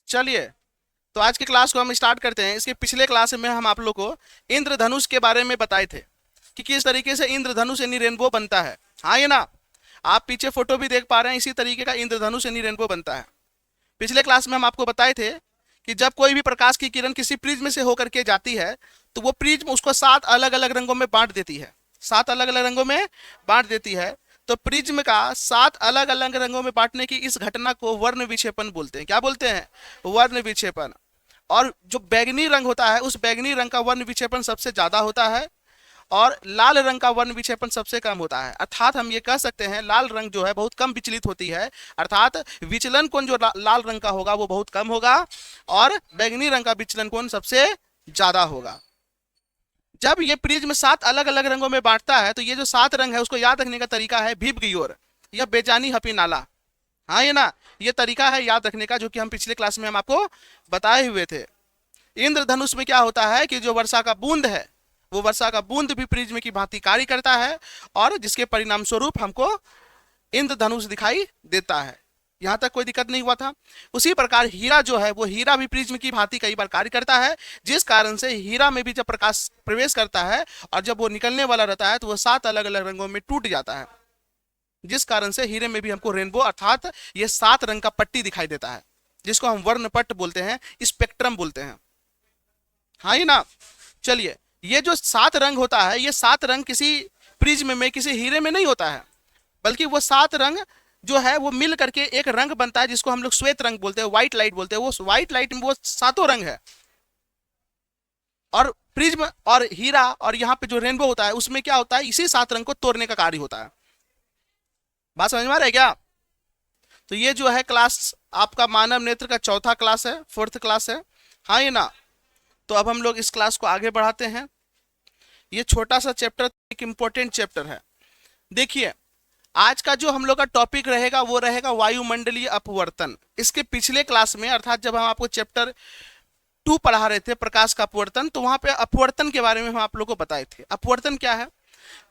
चलिए, तो आज की क्लास को हम स्टार्ट करते हैं। इसके पिछले क्लास में हम आप लोग को इंद्रधनुष के बारे में बताए थे कि किस तरीके से इंद्रधनुष यानी रेनबो बनता है। हाँ ये ना, आप पीछे फोटो भी देख पा रहे हैं, इसी तरीके का इंद्रधनुष यानी रेनबो बनता है। पिछले क्लास में हम आपको बताए थे कि जब कोई भी प्रकाश की किरण किसी प्रिज्म से होकर के जाती है तो वो प्रिज्म उसको 7 अलग अलग रंगों में बांट देती है। 7 अलग अलग रंगों में बांट देती है। तो प्रिज्म का 7 अलग अलग रंगों में बांटने की इस घटना को वर्ण विक्षेपण बोलते हैं। क्या बोलते हैं? वर्ण विक्षेपण। और जो बैगनी रंग होता है उस बैगनी रंग का वर्ण विक्षेपण सबसे ज्यादा होता है और लाल रंग का वर्ण विक्षेपण सबसे कम होता है। अर्थात हम ये कह सकते हैं लाल रंग जो है बहुत कम विचलित होती है, अर्थात विचलन कोण जो लाल रंग का होगा वो बहुत कम होगा और बैगनी रंग का विचलन कोण सबसे ज्यादा होगा। जब ये प्रिज्म 7 अलग अलग रंगों में बांटता है तो ये जो 7 रंग है उसको याद रखने का तरीका है भीप गियोर या बेजानी हपी नाला। हाँ ये ना, ये तरीका है याद रखने का जो कि हम पिछले क्लास में हम आपको बताए हुए थे। इंद्रधनुष में क्या होता है कि जो वर्षा का बूंद है वो वर्षा का बूंद भी प्रिज्म की भांति कार्य करता है और जिसके परिणाम स्वरूप हमको इंद्रधनुष दिखाई देता है। यहां तक कोई दिक्कत नहीं हुआ था। उसी प्रकार हीरा जो है वो हीरा भी प्रिज्म की भांति कई बार कार्य करता है, जिस कारण से हीरा में भी जब प्रकाश प्रवेश करता है और जब वो निकलने वाला रहता है तो वो 7 अलग अलग रंगों में टूट जाता है, जिस कारण से हीरे में भी हमको रेनबो अर्थात ये 7 रंग का पट्टी दिखाई देता है, जिसको हम वर्णपट बोलते हैं, स्पेक्ट्रम बोलते हैं। हाँ ही ना। चलिए, ये जो 7 रंग होता है ये 7 रंग किसी प्रिज्म में किसी हीरे में नहीं होता है, बल्कि वो 7 रंग जो है वो मिल करके एक रंग बनता है जिसको हम लोग श्वेत रंग बोलते हैं, व्हाइट लाइट बोलते हैं। वो व्हाइट लाइट में वो 7 रंग है और प्रिज्म और हीरा और यहाँ पे जो रेनबो होता है उसमें क्या होता है, इसी 7 रंग को तोड़ने का कार्य होता है। बात समझ में आ रहा है क्या? तो ये जो है क्लास आपका मानव नेत्र का चौथा क्लास है, 4th क्लास है। हाँ ये ना। तो अब हम लोग इस क्लास को आगे बढ़ाते हैं। ये छोटा सा चैप्टर एक इंपॉर्टेंट चैप्टर है। देखिए, आज का जो हम लोग का टॉपिक रहेगा वो रहेगा वायुमंडलीय अपवर्तन। इसके पिछले क्लास में अर्थात जब हम आपको चैप्टर 2 पढ़ा रहे थे प्रकाश का अपवर्तन, तो वहां पे अपवर्तन के बारे में हम आप लोगों को बताए थे। अपवर्तन क्या है?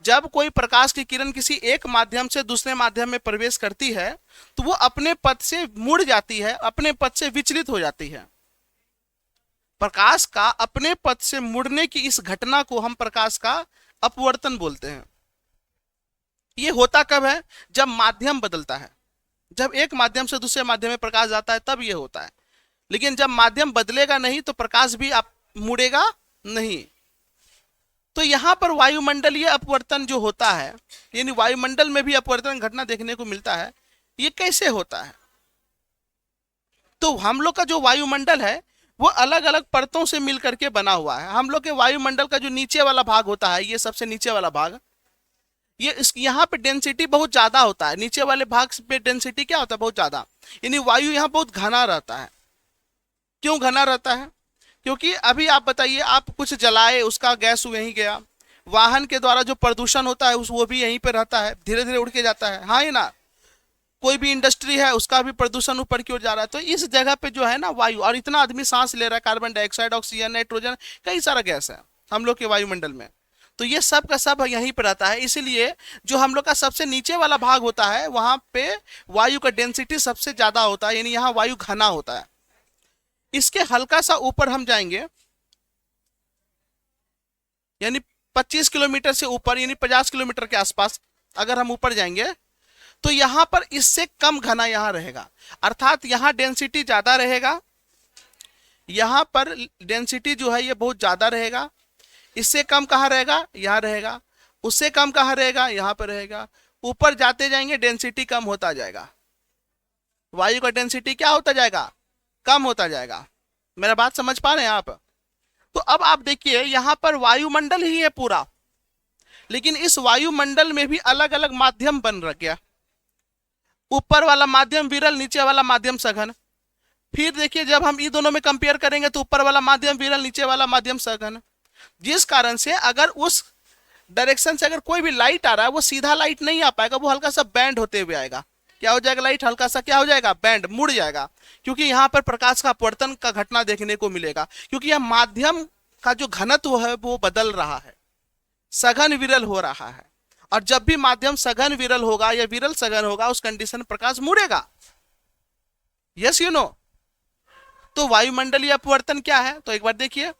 जब कोई प्रकाश की किरण किसी एक माध्यम से दूसरे माध्यम में प्रवेश करती है तो वो अपने पथ से मुड़ जाती है, अपने पथ से विचलित हो जाती है। प्रकाश का अपने पथ से मुड़ने की इस घटना को हम प्रकाश का अपवर्तन बोलते हैं। ये होता कब है? जब माध्यम बदलता है। जब एक माध्यम से दूसरे माध्यम में प्रकाश जाता है तब ये होता है, लेकिन जब माध्यम बदलेगा नहीं तो प्रकाश भी आप मुड़ेगा नहीं। तो यहां पर वायुमंडलीय अपवर्तन जो होता है, यानी वायुमंडल में भी अपवर्तन घटना देखने को मिलता है। ये कैसे होता है? तो हम लोग का जो वायुमंडल है वो अलग अलग परतों से मिल करके बना हुआ है। हम लोग के वायुमंडल का जो नीचे वाला भाग होता है, ये सबसे नीचे वाला भाग, ये यहाँ पे डेंसिटी बहुत ज्यादा होता है। नीचे वाले भाग पे डेंसिटी क्या होता है? बहुत ज्यादा, यानी वायु यहाँ बहुत घना रहता है। क्यों घना रहता है? क्योंकि अभी आप बताइए, आप कुछ जलाए उसका गैस यहीं गया, वाहन के द्वारा जो प्रदूषण होता है वो भी यहीं पे रहता है, धीरे धीरे उड़ के जाता है। हाँ ये ना, कोई भी इंडस्ट्री है उसका भी प्रदूषण ऊपर की ओर जा रहा है। तो इस जगह पे जो है ना वायु, और इतना आदमी सांस ले रहा है, कार्बन डाइऑक्साइड, ऑक्सीजन, नाइट्रोजन, कई सारा गैस है हम लोग के वायुमंडल में। तो ये सब का सब यहीं पर रहता है। इसीलिए जो हम लोग का सबसे नीचे वाला भाग होता है वहां पे वायु का डेंसिटी सबसे ज्यादा होता है, यानी यहाँ वायु घना होता है। इसके हल्का सा ऊपर हम जाएंगे, यानी 25 किलोमीटर से ऊपर, यानी 50 किलोमीटर के आसपास अगर हम ऊपर जाएंगे तो यहां पर इससे कम घना यहां रहेगा, अर्थात यहां डेंसिटी ज्यादा रहेगा। यहां पर डेंसिटी जो है ये बहुत ज्यादा रहेगा। इससे कम कहां रहेगा? यहां रहेगा। उससे कम कहां रहेगा? यहां पर रहेगा। ऊपर जाते जाएंगे डेंसिटी कम होता जाएगा, वायु का डेंसिटी क्या होता जाएगा? कम होता जाएगा। मेरा बात समझ पा रहे हैं आप? तो अब आप देखिए, यहां पर वायुमंडल ही है पूरा, लेकिन इस वायुमंडल में भी अलग अलग माध्यम बन गया। ऊपर वाला माध्यम विरल, नीचे वाला माध्यम सघन। फिर देखिए, जब हम इन दोनों में कंपेयर करेंगे तो ऊपर वाला माध्यम विरल, नीचे वाला माध्यम सघन, जिस कारण से अगर उस डायरेक्शन से अगर कोई भी लाइट आ रहा है वो सीधा लाइट नहीं आ पाएगा, वो हल्का सा बैंड होते हुए आएगा। क्या हो जाएगा? लाइट हल्का सा क्या हो जाएगा? बैंड, मुड़ जाएगा, क्योंकि यहाँ पर प्रकाश का अपवर्तन का घटना देखने को मिलेगा, क्योंकि यह माध्यम का जो घनत्व है वो बदल रहा है, सघन विरल हो रहा है। और जब भी माध्यम सघन विरल होगा या विरल सघन होगा उस कंडीशन में प्रकाश मुड़ेगा। Yes you know. तो वायुमंडलीय अपवर्तन क्या है, तो एक बार देखिए।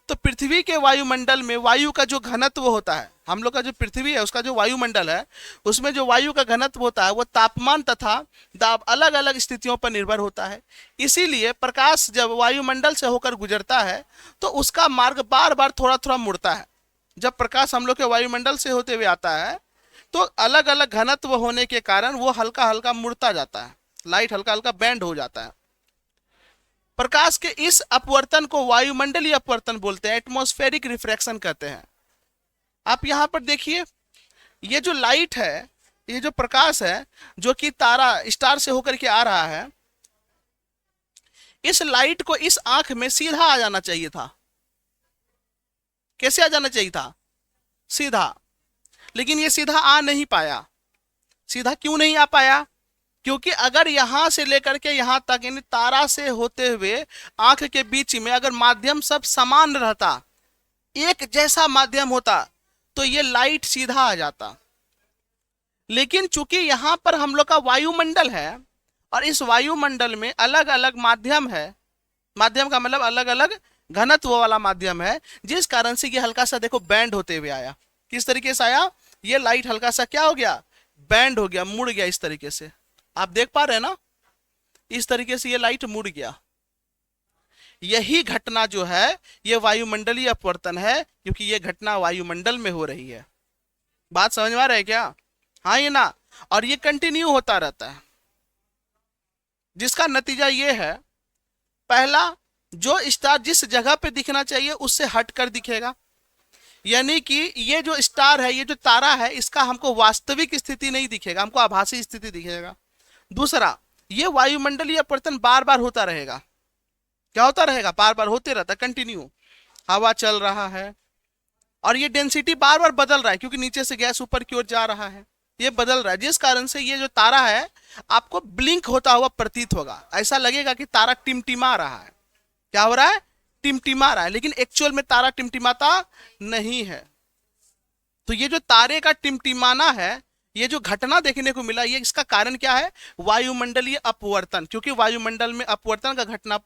तो पृथ्वी के वायुमंडल में वायु का जो घनत्व होता है, हम लोग का जो पृथ्वी है उसका जो वायुमंडल है, उसमें जो वायु का घनत्व होता है वो तापमान तथा दाब अलग अलग स्थितियों पर निर्भर होता है। इसीलिए प्रकाश जब वायुमंडल से होकर गुजरता है तो उसका मार्ग बार बार थोड़ा थोड़ा मुड़ता है। जब प्रकाश हम लोग के वायुमंडल से होते हुए आता है तो अलग अलग घनत्व होने के कारण वो हल्का हल्का मुड़ता जाता है, लाइट हल्का हल्का बैंड हो जाता है। प्रकाश के इस अपवर्तन को वायुमंडलीय अपवर्तन बोलते हैं, एटमॉस्फेरिक रिफ्रैक्शन कहते हैं। आप यहां पर देखिए, ये जो लाइट है, ये जो प्रकाश है जो कि तारा स्टार से होकर के आ रहा है, इस लाइट को इस आंख में सीधा आ जाना चाहिए था। कैसे आ जाना चाहिए था? सीधा। लेकिन ये सीधा आ नहीं पाया। सीधा क्यों नहीं आ पाया? क्योंकि अगर यहां से लेकर के यहां तक यानी तारा से होते हुए आंख के बीच में अगर माध्यम सब समान रहता, एक जैसा माध्यम होता, तो ये लाइट सीधा आ जाता। लेकिन चूंकि यहां पर हम लोग का वायुमंडल है और इस वायुमंडल में अलग अलग माध्यम है, माध्यम का मतलब अलग अलग घनत्व वाला माध्यम है, जिस कारण से ये हल्का सा देखो बैंड होते हुए आया। किस तरीके से आया? ये लाइट हल्का सा क्या हो गया? बैंड हो गया, मुड़ गया इस तरीके से। आप देख पा रहे हैं ना, इस तरीके से ये लाइट मुड़ गया। यही घटना जो है ये वायुमंडलीय अपवर्तन है, क्योंकि ये घटना वायुमंडल में हो रही है। बात समझ में आ रहा है क्या? हाँ ये ना, और ये कंटिन्यू होता रहता है, जिसका नतीजा ये है, पहला, जो स्टार जिस जगह पे दिखना चाहिए उससे हटकर दिखेगा, यानी कि ये जो स्टार है, ये जो तारा है, इसका हमको वास्तविक स्थिति नहीं दिखेगा, हमको आभासी स्थिति दिखेगा। दूसरा, ये वायुमंडलीय अपवर्तन बार बार होता रहेगा। क्या होता रहेगा? बार बार होते रहता, कंटिन्यू। हवा चल रहा है और ये डेंसिटी बार बार बदल रहा है, क्योंकि नीचे से गैस ऊपर की ओर जा रहा है, ये बदल रहा है, जिस कारण से ये जो तारा है आपको ब्लिंक होता हुआ प्रतीत होगा। ऐसा लगेगा कि तारा टिमटिमा रहा है। क्या हो रहा है? टिमटिमा रहा है, लेकिन एक्चुअल में तारा टिमटिमाता नहीं है। तो ये जो तारे का टिमटिमाना है, ये जो घटना देखने को मिला, ये इसका कारण क्या है? वायुमंडलीय अपवर्तन। क्योंकि वायुमंडल में अपवर्तन का घटना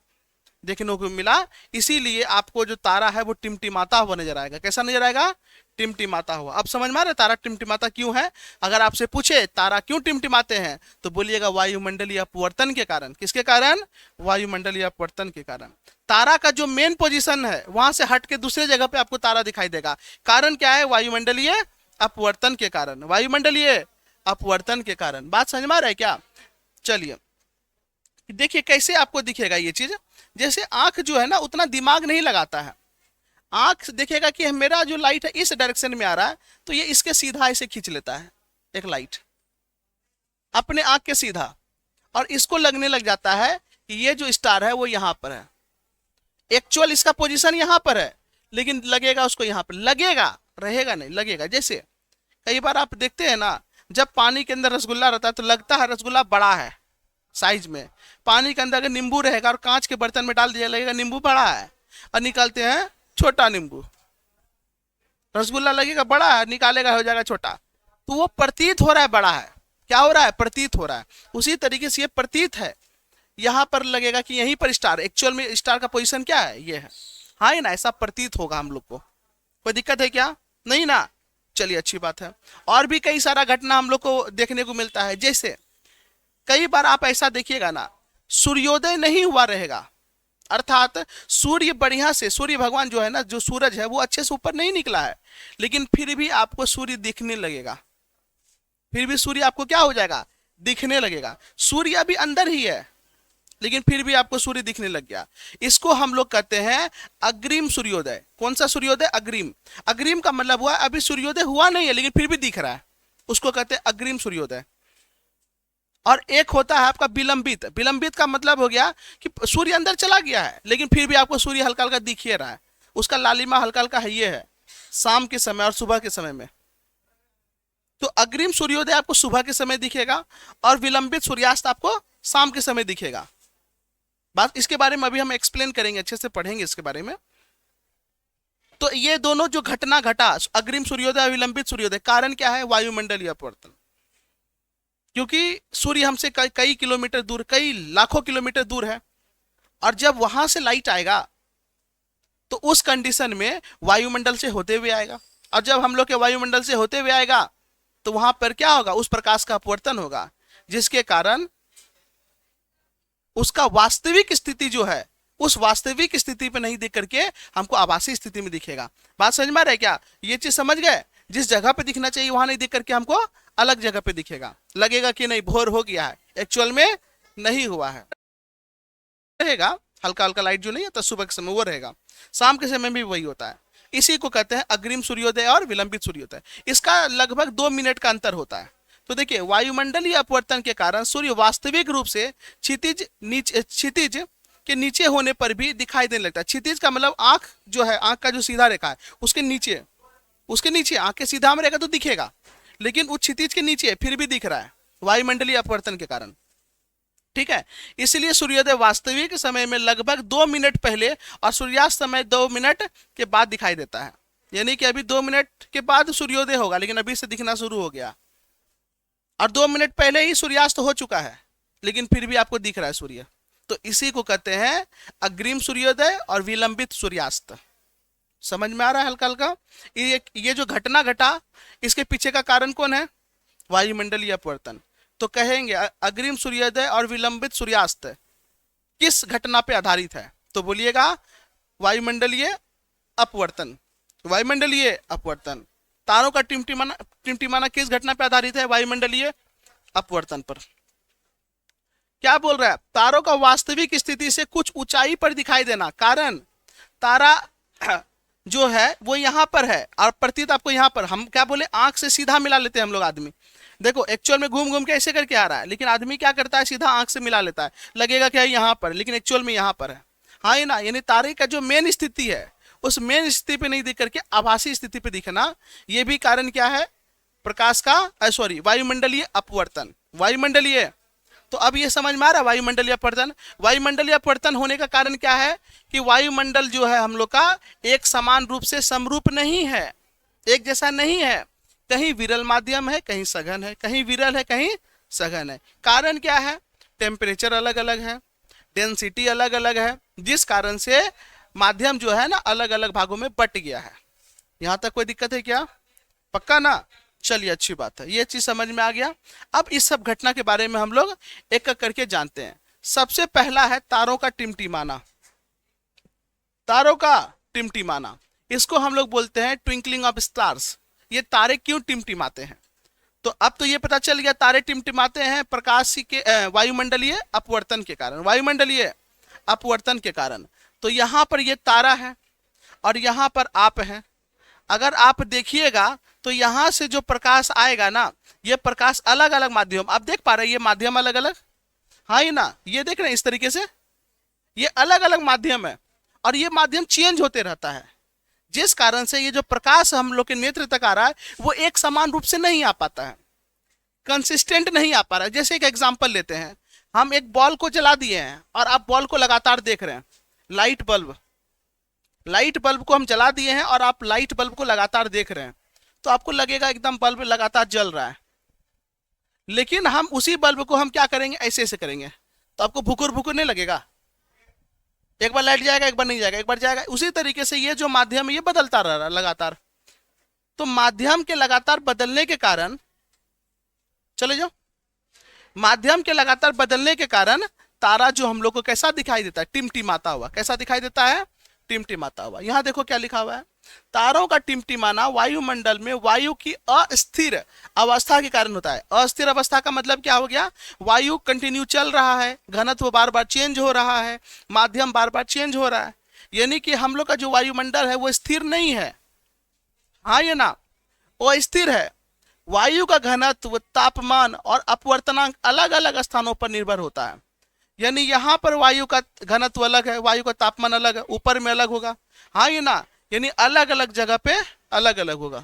देखने को मिला, इसीलिए आपको जो तारा है वो टिमटिमाता हुआ नजर आएगा। कैसा नजर आएगा? टिमटिमाता हुआ। अब समझ में आ रहा है तारा टिमटिमाता क्यों है? अगर आपसे पूछे तारा क्यों टिमटिमाते हैं तो बोलिएगा वायुमंडलीय अपवर्तन के कारण। किसके कारण? वायुमंडलीय अपवर्तन के कारण। तारा का जो मेन पोजीशन है वहां से हट के दूसरे जगह पे आपको तारा दिखाई देगा। कारण क्या है? वायुमंडलीय अपवर्तन के कारण, वायुमंडलीय अपवर्तन के कारण। बात समझ में आ रहा है क्या? चलिए देखिए कैसे आपको दिखेगा ये चीज। जैसे आंख जो है ना उतना दिमाग नहीं लगाता है, आंख देखेगा कि मेरा जो लाइट है इस डायरेक्शन में आ रहा है, तो ये इसके सीधा ऐसे खींच लेता है एक लाइट अपने आंख के सीधा, और इसको लगने लग जाता है कि ये जो स्टार है वो यहां पर है। एक्चुअल इसका पोजीशन यहां पर है, लेकिन लगेगा उसको यहां पर, लगेगा, रहेगा नहीं, लगेगा। जैसे कई बार आप देखते हैं ना, जब पानी के अंदर रसगुल्ला रहता है तो लगता है रसगुल्ला बड़ा है साइज में, पानी के अंदर अगर नींबू रहेगा और कांच के बर्तन में डाल दिया लगेगा नींबू बड़ा है, और निकालते हैं छोटा नींबू, रसगुल्ला लगेगा बड़ा है, निकालेगा हो जाएगा छोटा। तो वो प्रतीत हो रहा है बड़ा है। क्या हो रहा है? प्रतीत हो रहा है। उसी तरीके से ये प्रतीत है, यहां पर लगेगा कि यहीं पर स्टार, एक्चुअल में स्टार का पोजीशन क्या है? ये है। हाँ ना, ऐसा प्रतीत होगा हम लोग को। कोई दिक्कत है क्या? नहीं ना। चलिए अच्छी बात है। और भी कई सारा घटना हम लोग को देखने को मिलता है। जैसे कई बार आप ऐसा देखिएगा ना, सूर्योदय नहीं हुआ रहेगा, अर्थात सूर्य बढ़िया से, सूर्य भगवान जो है ना, जो सूरज है वो अच्छे से ऊपर नहीं निकला है, लेकिन फिर भी आपको सूर्य दिखने लगेगा। फिर भी सूर्य आपको क्या हो जाएगा? दिखने लगेगा। सूर्य अभी अंदर ही है, लेकिन फिर भी आपको सूर्य दिखने लग गया। इसको हम लोग कहते हैं अग्रिम सूर्योदय। कौन सा सूर्योदय? अग्रिम। अग्रिम का मतलब हुआ अभी सूर्योदय हुआ नहीं है लेकिन फिर भी दिख रहा है, उसको कहते हैं अग्रिम सूर्योदय। और एक होता है आपका विलंबित। विलंबित का मतलब हो गया कि सूर्य अंदर चला गया है लेकिन फिर भी आपको सूर्य हल्का हल्का दिख ही रहा है, उसका लालिमा हल्का हल्का है, ये है शाम के समय और सुबह के समय में। तो अग्रिम सूर्योदय आपको सुबह के समय दिखेगा और विलंबित सूर्यास्त आपको शाम के समय दिखेगा। बात इसके बारे में अभी हम एक्सप्लेन करेंगे, अच्छे से पढ़ेंगे इसके बारे में। तो ये दोनों जो घटना घटा, अग्रिम सूर्योदय और विलंबित सूर्योदय, कारण क्या है? वायुमंडलीय अपवर्तन। क्योंकि सूर्य हमसे कई किलोमीटर दूर, कई लाखों किलोमीटर दूर है, और जब वहां से लाइट आएगा तो उस कंडीशन में वायुमंडल से होते हुए आएगा, और जब हम लोग के वायुमंडल से होते हुए आएगा तो वहां पर क्या होगा, उस प्रकाश का अपवर्तन होगा, जिसके कारण उसका वास्तविक स्थिति जो है उस वास्तविक स्थिति पे नहीं दिख करके हमको आभासी स्थिति में दिखेगा। बात समझ में आ रहा है क्या? ये चीज समझ गए? जिस जगह पे दिखना चाहिए वहां नहीं दिख करके हमको अलग जगह पे दिखेगा। लगेगा कि नहीं भोर हो गया है, एक्चुअल में नहीं हुआ है। रहेगा हल्का हल्का लाइट जो नहीं आता सुबह के समय वो रहेगा, शाम के समय भी वही होता है। इसी को कहते हैं अग्रिम सूर्योदय और विलंबित सूर्योदय। इसका लगभग 2 मिनट का अंतर होता है। तो देखिए वायुमंडलीय अपवर्तन के कारण सूर्य वास्तविक रूप से क्षितिज के नीचे होने पर भी दिखाई देने लगता है। क्षितिज का मतलब आंख जो है, आंख का जो सीधा रेखा है उसके नीचे आंख के सीधा में रहेगा तो दिखेगा, लेकिन उस क्षितिज के नीचे फिर भी दिख रहा है वायुमंडलीय अपवर्तन के कारण। ठीक है, इसलिए सूर्योदय वास्तविक समय में लगभग 2 मिनट पहले और सूर्यास्त समय 2 मिनट के बाद दिखाई देता है। यानी कि अभी 2 मिनट के बाद सूर्योदय होगा, लेकिन अभी से दिखना शुरू हो गया, और 2 मिनट पहले ही सूर्यास्त हो चुका है, लेकिन फिर भी आपको दिख रहा है सूर्य। तो इसी को कहते हैं अग्रिम सूर्योदय और विलंबित सूर्यास्त। समझ में आ रहा है हल्का हल्का? ये जो घटना घटा, इसके पीछे का कारण कौन है? वायुमंडलीय अपवर्तन। तो कहेंगे अग्रिम सूर्योदय और विलंबित सूर्यास्त किस घटना पे आधारित है? तो बोलिएगा वायुमंडलीय अपवर्तन। वायुमंडलीय अपवर्तन, तारों का टिमटिमाना किस घटना पे आधारित है? वायुमंडलीय अपवर्तन पर। क्या बोल रहा है? तारों का वास्तविक स्थिति से कुछ ऊंचाई पर दिखाई देना। कारण तारा जो है वो यहां पर है और प्रतीत आपको यहां पर, हम क्या बोले, आंख से सीधा मिला लेते हैं हम लोग आदमी। देखो एक्चुअल में घूम घूम के ऐसे करके आ रहा है, लेकिन आदमी क्या करता है, सीधा आंख से मिला लेता है, लगेगा क्या यहाँ पर, लेकिन एक्चुअल में यहाँ पर है। हाँ ये ना, यानी तारे का जो मेन स्थिति है उस मेन स्थिति पे नहीं दिख करके आभासी स्थिति पे दिखना, ये भी कारण क्या है? प्रकाश का वायुमंडलीय अपवर्तन। वायुमंडलीय, तो अब ये समझ में आ रहा है वायुमंडलीय अपवर्तन। वायुमंडलीय अपवर्तन होने का कारण क्या है कि वायुमंडल जो है हम लोग का एक समान रूप से समरूप नहीं है, एक जैसा नहीं है। कहीं विरल माध्यम है, कहीं सघन है, कहीं विरल है, कहीं सघन है। कारण क्या है? टेम्परेचर अलग अलग है, डेंसिटी अलग अलग है, जिस कारण से माध्यम जो है ना अलग अलग भागों में बट गया है। यहां तक कोई दिक्कत है क्या? पक्का ना? चलिए अच्छी बात है, ये चीज समझ में आ गया। अब इस सब घटना के बारे में हम लोग एक एक करके जानते हैं। सबसे पहला है तारों का टिमटिमाना। तारों का टिमटिमाना, इसको हम लोग बोलते हैं ट्विंकलिंग ऑफ स्टार्स। ये तारे क्यों टिमटिमाते हैं? तो अब तो ये पता चल गया, तारे टिमटिमाते हैं प्रकाश के वायुमंडलीय अपवर्तन के कारण। वायुमंडलीय अपवर्तन के कारण। तो यहां पर ये तारा है और यहां पर आप है। अगर आप देखिएगा तो यहां से जो प्रकाश आएगा ना, ये प्रकाश अलग अलग माध्यम, आप देख पा रहे हैं ये माध्यम अलग अलग, हाँ ही ना, ये देख रहे हैं इस तरीके से, ये अलग अलग माध्यम है और ये माध्यम चेंज होते रहता है, जिस कारण से ये जो प्रकाश हम लोग के नेत्र तक आ रहा है वो एक समान रूप से नहीं आ पाता है, कंसिस्टेंट नहीं आ पा रहा है। जैसे एक एग्जांपल लेते हैं, हम एक बॉल को जला दिए हैं और आप बॉल को लगातार देख रहे हैं, लाइट बल्ब को हम जला दिए हैं और आप लाइट बल्ब को लगातार देख रहे हैं, तो आपको लगेगा एकदम बल्ब लगातार जल रहा है। लेकिन हम उसी बल्ब को हम क्या करेंगे, ऐसे ऐसे करेंगे तो आपको भुकुर भुकुर नहीं लगेगा, एक बार लाइट जाएगा एक बार नहीं जाएगा, एक बार जाएगा। उसी तरीके से ये जो माध्यम है ये बदलता रह रहा है लगातार। तो माध्यम के लगातार बदलने के कारण, चले जाओ, माध्यम के लगातार बदलने के कारण तारा जो हम लोग को कैसा दिखाई देता है, टिमटिमाता हुआ। कैसा दिखाई देता है? टिमटिमाता हुआ। यहां देखो क्या लिखा हुआ है, तारों का टिमटिमाना वायुमंडल में वायु की अस्थिर अवस्था के कारण होता है। अस्थिर अवस्था का मतलब क्या हो गया? वायु कंटिन्यू चल रहा है, घनत्व बार बार चेंज हो रहा है, माध्यम बार बार चेंज हो रहा है, यानी कि हम लोग का जो वायुमंडल है वो स्थिर नहीं है। हाँ ये ना, वो स्थिर है। वायु का घनत्व, तापमान और अपवर्तनांक अलग अलग स्थानों पर निर्भर होता है। यानी यहाँ पर वायु का घनत्व अलग है, वायु का तापमान अलग है, ऊपर में अलग होगा। हाँ ये ना, यानी अलग अलग जगह पे अलग अलग होगा।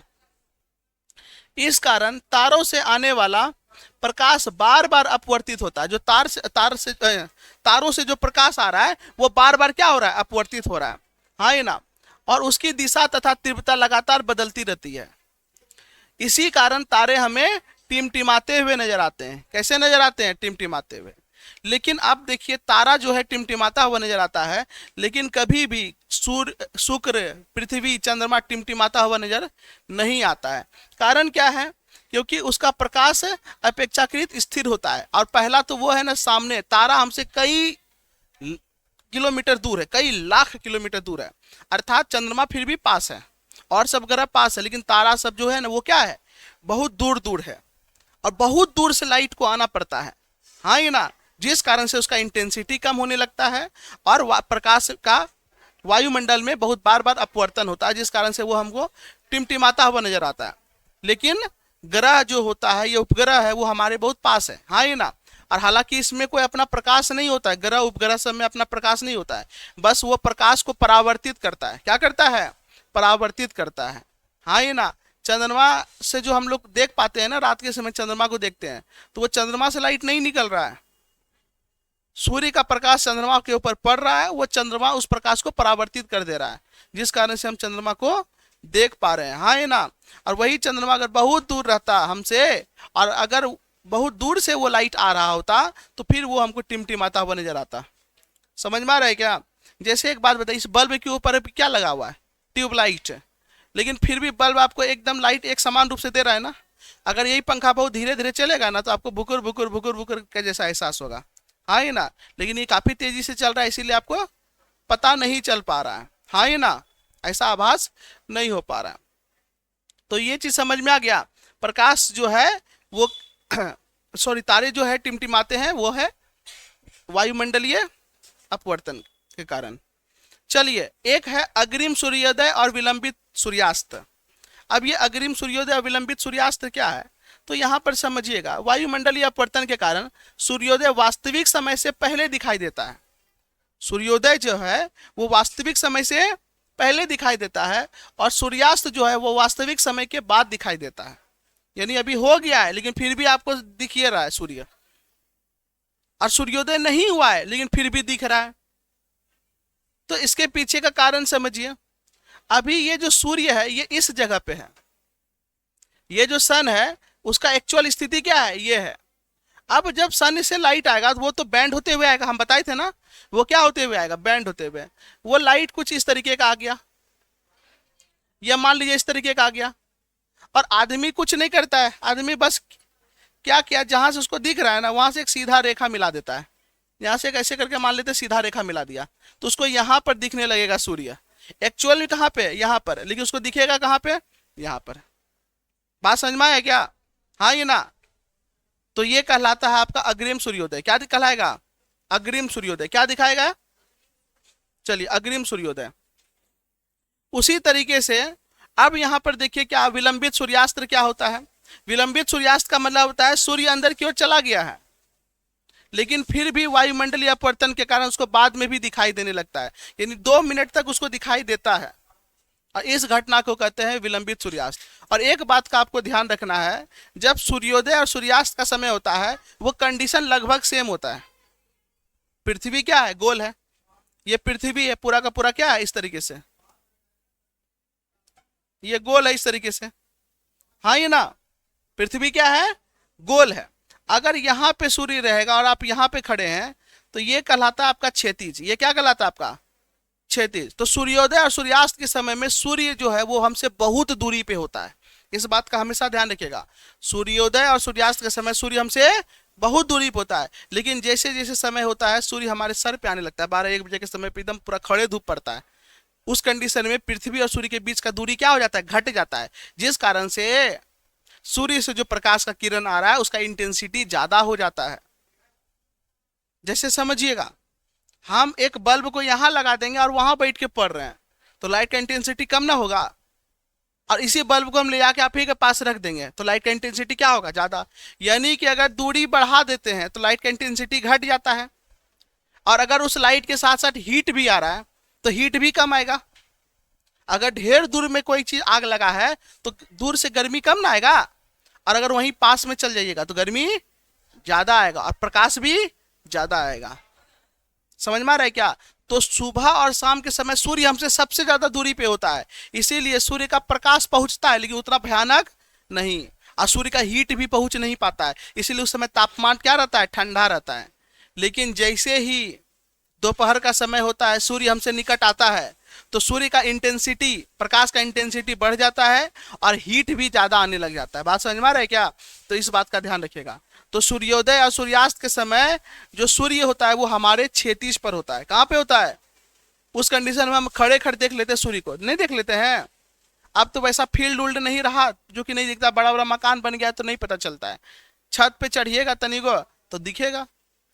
इस कारण तारों से आने वाला प्रकाश बार बार अपवर्तित होता है। जो तारों से जो प्रकाश आ रहा है वो बार बार क्या हो रहा है? अपवर्तित हो रहा है। हाँ ये ना, और उसकी दिशा तथा तीव्रता लगातार बदलती रहती है। इसी कारण तारे हमें टिमटिमाते हुए नजर आते हैं। कैसे नजर आते हैं? टिमटिमाते हुए। लेकिन अब देखिए तारा जो है टिमटिमाता हुआ नजर आता है, लेकिन कभी भी सूर्य, शुक्र, पृथ्वी, चंद्रमा टिमटिमाता हुआ नजर नहीं आता है। कारण क्या है? क्योंकि उसका प्रकाश अपेक्षाकृत स्थिर होता है। और पहला तो वो है ना, सामने तारा हमसे कई किलोमीटर दूर है, कई लाख किलोमीटर दूर है, अर्थात चंद्रमा फिर भी पास है और सब ग्रह पास है, लेकिन तारा सब जो है ना वो क्या है, बहुत दूर दूर है और बहुत दूर से लाइट को आना पड़ता है। हाँ ये ना, जिस कारण से उसका इंटेंसिटी कम होने लगता है और प्रकाश का वायुमंडल में बहुत बार बार अपवर्तन होता है, जिस कारण से वो हमको टिमटिमाता हुआ नजर आता है। लेकिन ग्रह जो होता है, ये उपग्रह है, वो हमारे बहुत पास है। हाँ ये ना, और हालांकि इसमें कोई अपना प्रकाश नहीं होता है, ग्रह उपग्रह सब में अपना प्रकाश नहीं होता है, बस वो प्रकाश को परावर्तित करता है। क्या करता है? परावर्तित करता है। हाँ ये ना, चंद्रमा से जो हम लोग देख पाते हैं ना, रात के समय चंद्रमा को देखते हैं, तो वो चंद्रमा से लाइट नहीं निकल रहा है, सूर्य का प्रकाश चंद्रमा के ऊपर पड़ रहा है, वो चंद्रमा उस प्रकाश को परावर्तित कर दे रहा है, जिस कारण से हम चंद्रमा को देख पा रहे हैं। हाँ ये ना, और वही चंद्रमा अगर बहुत दूर रहता हमसे और अगर बहुत दूर से वो लाइट आ रहा होता तो फिर वो हमको टिमटिमाता हुआ नजर आता। समझ में आ रहा है क्या? जैसे एक बात बताइए, इस बल्ब के ऊपर क्या लगा हुआ है? ट्यूबलाइट, लेकिन फिर भी बल्ब आपको एकदम लाइट एक समान रूप से दे रहा है ना। अगर यही पंखा बहुत धीरे धीरे चलेगा ना तो आपको बुकुर बुकुर बुकुर बुकुर का जैसा एहसास होगा। हाँ ये ना, लेकिन ये काफी तेजी से चल रहा है, इसीलिए आपको पता नहीं चल पा रहा है। हाँ ये ना, ऐसा आभास नहीं हो पा रहा है। तो ये चीज समझ में आ गया। प्रकाश जो है वो सॉरी, तारे जो है टिमटिमाते हैं, वो है वायुमंडलीय अपवर्तन के कारण। चलिए, एक है अग्रिम सूर्योदय और विलंबित सूर्यास्त। अब ये अग्रिम सूर्योदय और विलंबित सूर्यास्त क्या है? तो यहां पर समझिएगा, वायुमंडलीय अपवर्तन के कारण सूर्योदय वास्तविक समय से पहले दिखाई देता है। सूर्योदय जो है वो वास्तविक समय से पहले दिखाई देता है और सूर्यास्त जो है वो वास्तविक समय के बाद दिखाई देता है। यानी अभी हो गया है लेकिन फिर भी आपको दिख ही रहा है सूर्य, और सूर्योदय नहीं हुआ है लेकिन फिर भी दिख रहा है। तो इसके पीछे का कारण समझिए। अभी ये जो सूर्य है ये इस जगह पे है, ये जो सन है उसका एक्चुअल स्थिति क्या है, ये है। अब जब सन से लाइट आएगा तो वो तो बैंड होते हुए आएगा, हम बताए थे ना, वो क्या होते हुए आएगा, बैंड होते हुए। वो लाइट कुछ इस तरीके का आ गया, या मान लीजिए इस तरीके का आ गया, और आदमी कुछ नहीं करता है, आदमी बस क्या किया, जहां से उसको दिख रहा है ना वहां से एक सीधा रेखा मिला देता है। यहां से ऐसे करके मान लेते सीधा रेखा मिला दिया तो उसको यहां पर दिखने लगेगा सूर्य। एक्चुअल में कहां पे, यहां पर, लेकिन उसको दिखेगा कहां पे, यहां पर। बात समझ में आया क्या? हाँ ये ना, तो ये कहलाता है आपका अग्रिम सूर्योदय। क्या कहलाएगा? अग्रिम सूर्योदय। क्या दिखाएगा? चलिए, अग्रिम सूर्योदय। उसी तरीके से अब यहां पर देखिए क्या विलंबित सूर्यास्त क्या होता है। विलंबित सूर्यास्त का मतलब होता है सूर्य अंदर की ओर चला गया है लेकिन फिर भी वायुमंडलीय अपवर्तन के कारण उसको बाद में भी दिखाई देने लगता है, यानी 2 मिनट तक उसको दिखाई देता है, और इस घटना को कहते हैं विलंबित सूर्यास्त। और एक बात का आपको ध्यान रखना है, जब सूर्योदय और सूर्यास्त का समय होता है वो कंडीशन लगभग सेम होता है। पृथ्वी क्या है, गोल है, ये पृथ्वी है पूरा का पूरा क्या है, इस तरीके से, ये गोल है इस तरीके से। हाँ ये ना, पृथ्वी क्या है, गोल है। अगर यहाँ पे सूर्य रहेगा और आप यहाँ पे खड़े हैं तो ये कहलाता है आपका क्षैतिज। ये क्या कहलाता है आपका, क्षैतिज। तो सूर्योदय और सूर्यास्त के समय में सूर्य जो है वो हमसे बहुत दूरी पे होता है, इस बात का हमेशा ध्यान रखिएगा। सूर्योदय और सूर्यास्त के समय सूर्य हमसे बहुत दूरी पे होता है, लेकिन जैसे जैसे समय होता है सूर्य हमारे सर पे आने लगता है। 12-1 बजे के समय पे एकदम पूरा खड़े धूप पड़ता है, उस कंडीशन में पृथ्वी और सूर्य के बीच का दूरी क्या हो जाता है, घट जाता है, जिस कारण से सूर्य से जो प्रकाश का किरण आ रहा है उसका इंटेंसिटी ज्यादा हो जाता है। जैसे समझिएगा, हम एक बल्ब को यहां लगा देंगे और वहां बैठ के पढ़ रहे हैं तो लाइट का इंटेंसिटी कम ना होगा, और इसी बल्ब को हम ले जाके आप ही के पास रख देंगे तो लाइट का इंटेंसिटी क्या होगा, ज्यादा। यानी कि अगर दूरी बढ़ा देते हैं तो लाइट का इंटेंसिटी घट जाता है, और अगर उस लाइट के साथ साथ हीट भी आ रहा है तो हीट भी कम आएगा। अगर ढेर दूर में कोई चीज आग लगा है तो दूर से गर्मी कम ना आएगा, और अगर वहीं पास में चल जाइएगा तो गर्मी ज्यादा आएगा और प्रकाश भी ज्यादा आएगा। समझ में आ रहा है क्या? तो सुबह और शाम के समय सूर्य हमसे सबसे ज्यादा दूरी पे होता है, इसीलिए सूर्य का प्रकाश पहुंचता है लेकिन उतना भयानक नहीं, और सूर्य का हीट भी पहुंच नहीं पाता है, इसीलिए उस समय तापमान क्या रहता है, ठंडा रहता है। लेकिन जैसे ही दोपहर का समय होता है, सूर्य हमसे निकट आता है, तो सूर्य का इंटेंसिटी, प्रकाश का इंटेंसिटी बढ़ जाता है और हीट भी ज्यादा आने लग जाता है। बात समझ में आ रहा है क्या? तो इस बात का ध्यान रखिएगा। तो सूर्योदय और सूर्यास्त के समय जो सूर्य होता है वो हमारे क्षैतिज पर होता है। कहाँ पे होता है? उस कंडीशन में हम खड़े खड़े देख लेते हैं सूर्य को, नहीं देख लेते हैं। अब तो वैसा फील्ड उल्ड नहीं रहा जो कि नहीं दिखता, बड़ा बड़ा मकान बन गया तो नहीं पता चलता है। छत पे चढ़िएगा तनिको तो दिखेगा,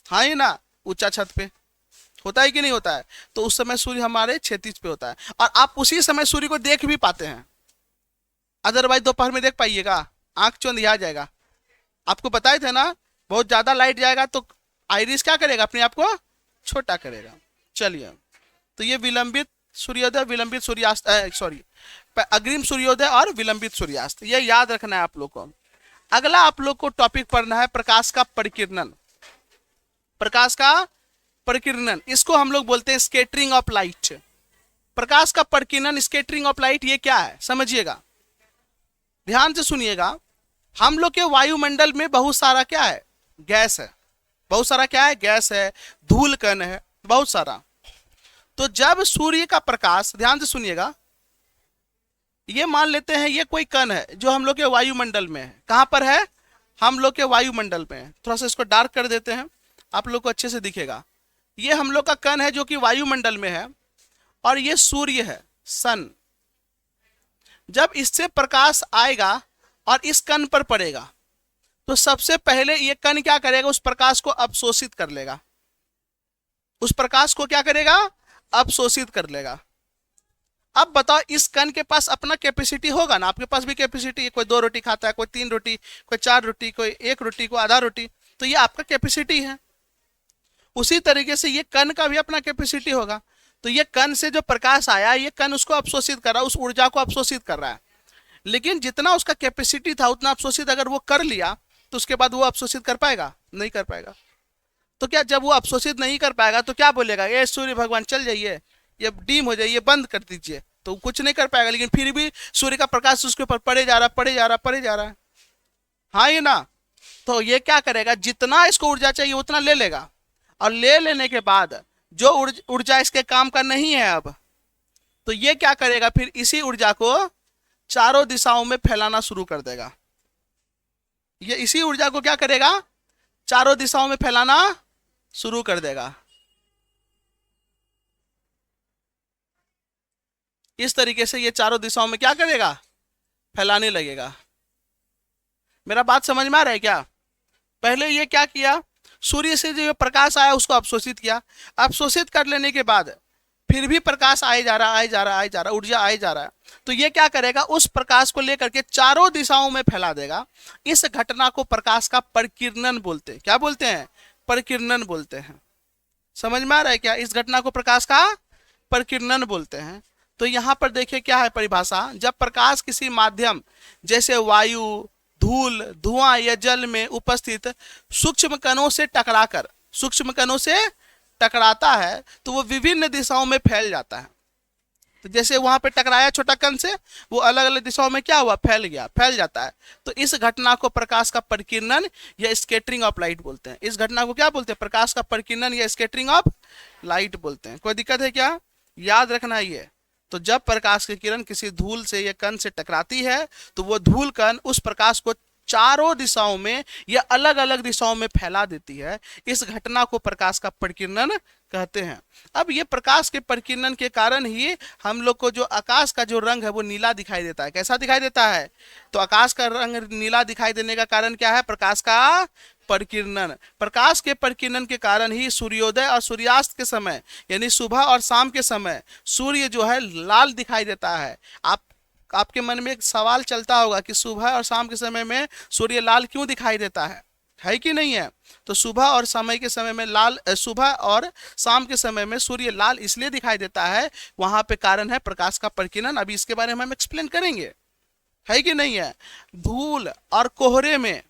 हाँ ही ना, ऊंचा छत पे होता है कि नहीं होता है। तो उस समय सूर्य हमारे क्षैतिज पे होता है और आप उसी समय सूर्य को देख भी पाते हैं। अदरवाइज दोपहर में देख पाइएगा, आंख चौंधिया जाएगा। आपको बताए थे ना, बहुत ज्यादा लाइट जाएगा तो आइरिस क्या करेगा, अपने आप को छोटा करेगा। चलिए, तो ये विलंबित सूर्योदय, विलंबित सूर्यास्त, सॉरी, अग्रिम सूर्योदय और विलंबित सूर्यास्त, ये याद रखना है आप लोग को। अगला आप लोग को टॉपिक पढ़ना है प्रकाश का परिकिरणन। प्रकाश का परिकिरणन, इसको हम लोग बोलते हैं स्कैटरिंग ऑफ लाइट। प्रकाश का परिकिरणन, स्कैटरिंग ऑफ लाइट, ये क्या है समझिएगा, ध्यान से सुनिएगा। हम लोग के वायुमंडल में बहुत सारा क्या है, गैस है, बहुत सारा क्या है, गैस है, धूल कण है, बहुत सारा। तो जब सूर्य का प्रकाश, ध्यान से सुनिएगा, ये मान लेते हैं ये कोई कण है जो हम लोग के वायुमंडल में है। कहां पर है? हम लोग के वायुमंडल में है। थोड़ा सा इसको डार्क कर देते हैं, आप लोग को अच्छे से दिखेगा। ये हम लोग का कण है जो कि वायुमंडल में है और ये सूर्य है, सन। जब इससे प्रकाश आएगा और इस कण पर पड़ेगा तो सबसे पहले ये कण क्या करेगा, उस प्रकाश को अवशोषित कर लेगा। उस प्रकाश को क्या करेगा, अवशोषित कर लेगा। अब बताओ, इस कण के पास अपना कैपेसिटी होगा ना, आपके पास भी कैपेसिटी है। कोई 2 रोटी खाता है, कोई 3 रोटी, कोई 4 रोटी, कोई 1 रोटी, कोई आधा रोटी, तो ये आपका कैपेसिटी है। उसी तरीके से ये कण का भी अपना कैपेसिटी होगा। तो ये कण से जो प्रकाश आया, ये कण उसको अवशोषित कर रहा है, उस ऊर्जा को अवशोषित कर रहा है। लेकिन जितना उसका कैपेसिटी था उतना अवशोषित अगर वो कर लिया तो उसके बाद वो अवशोषित कर पाएगा, नहीं कर पाएगा। तो क्या, जब वो अवशोषित नहीं कर पाएगा तो क्या बोलेगा, ये सूर्य भगवान चल जाइए, ये डीम हो जाइए, बंद कर दीजिए, तो कुछ नहीं कर पाएगा। लेकिन फिर भी सूर्य का प्रकाश उसके ऊपर पड़े जा रहा, पड़े जा रहा, पड़े जा रहा है, हाँ ये ना। तो ये क्या करेगा, जितना इसको ऊर्जा चाहिए उतना ले लेगा और ले लेने के बाद जो ऊर्जा इसके काम का नहीं है अब, तो ये क्या करेगा, फिर इसी ऊर्जा को चारों दिशाओं में फैलाना शुरू कर देगा। ये इसी ऊर्जा को क्या करेगा, चारों दिशाओं में फैलाना शुरू कर देगा। इस तरीके से ये चारों दिशाओं में क्या करेगा, फैलाने लगेगा। मेरा बात समझ में आ रहा है क्या? पहले ये क्या किया, सूर्य से जो प्रकाश आया उसको अवशोषित किया। अवशोषित कर लेने के बाद फिर भी प्रकाश आए जा रहा, आए जा रहा, आए जा रहा, ऊर्जा आए जा रहा है। तो ये क्या करेगा, उस प्रकाश को लेकर के चारों दिशाओं में फैला देगा। इस घटना को प्रकाश का परिकिरणन बोलते हैं। क्या बोलते हैं, परिकिरणन बोलते हैं। समझ में आ रहा है क्या? इस घटना को प्रकाश का परिकिरणन बोलते हैं। तो यहां पर देखिए क्या है परिभाषा, जब प्रकाश किसी माध्यम जैसे वायु, धूल, धुआं या जल में उपस्थित सूक्ष्म कणों से टकराकर, सूक्ष्म कणों से टकराता है तो वो विभिन्न दिशाओं में फैल जाता है। तो जैसे वहां पे टकराया छोटा कण से, वो अलग अलग दिशाओं में क्या हुआ, फैल गया, फैल जाता है। तो इस घटना को प्रकाश का परिकिरणन या स्कैटरिंग ऑफ लाइट बोलते हैं। इस घटना को क्या बोलते हैं, प्रकाश का परिकिरणन या स्कैटरिंग ऑफ लाइट बोलते हैं। कोई दिक्कत है क्या? याद रखना ये। तो जब प्रकाश की किरण किसी धूल से या कण से टकराती है तो वो धूल कण उस प्रकाश को चारों दिशाओं में या अलग अलग दिशाओं में फैला देती है। इस घटना को प्रकाश का परिकिरणन कहते हैं। अब ये प्रकाश के परिकिरणन के कारण ही हम लोग को जो आकाश का जो रंग है वो नीला दिखाई देता है। कैसा दिखाई देता है? तो आकाश का रंग नीला दिखाई देने का कारण क्या है, प्रकाश का परिकिरणन। प्रकाश के परिकिरणन के कारण ही सूर्योदय और सूर्यास्त के समय, यानी सुबह और शाम के समय, सूर्य जो है लाल दिखाई देता है। आपके मन में एक सवाल चलता होगा कि सुबह और शाम के समय में सूर्य लाल क्यों दिखाई देता है कि नहीं है? तो सुबह और समय के समय में लाल, सुबह और शाम के समय में सूर्य लाल इसलिए दिखाई देता है, वहां पे कारण है प्रकाश का परिकिरणन। अभी इसके बारे में हम एक्सप्लेन करेंगे, है कि नहीं है? धूल और कोहरे में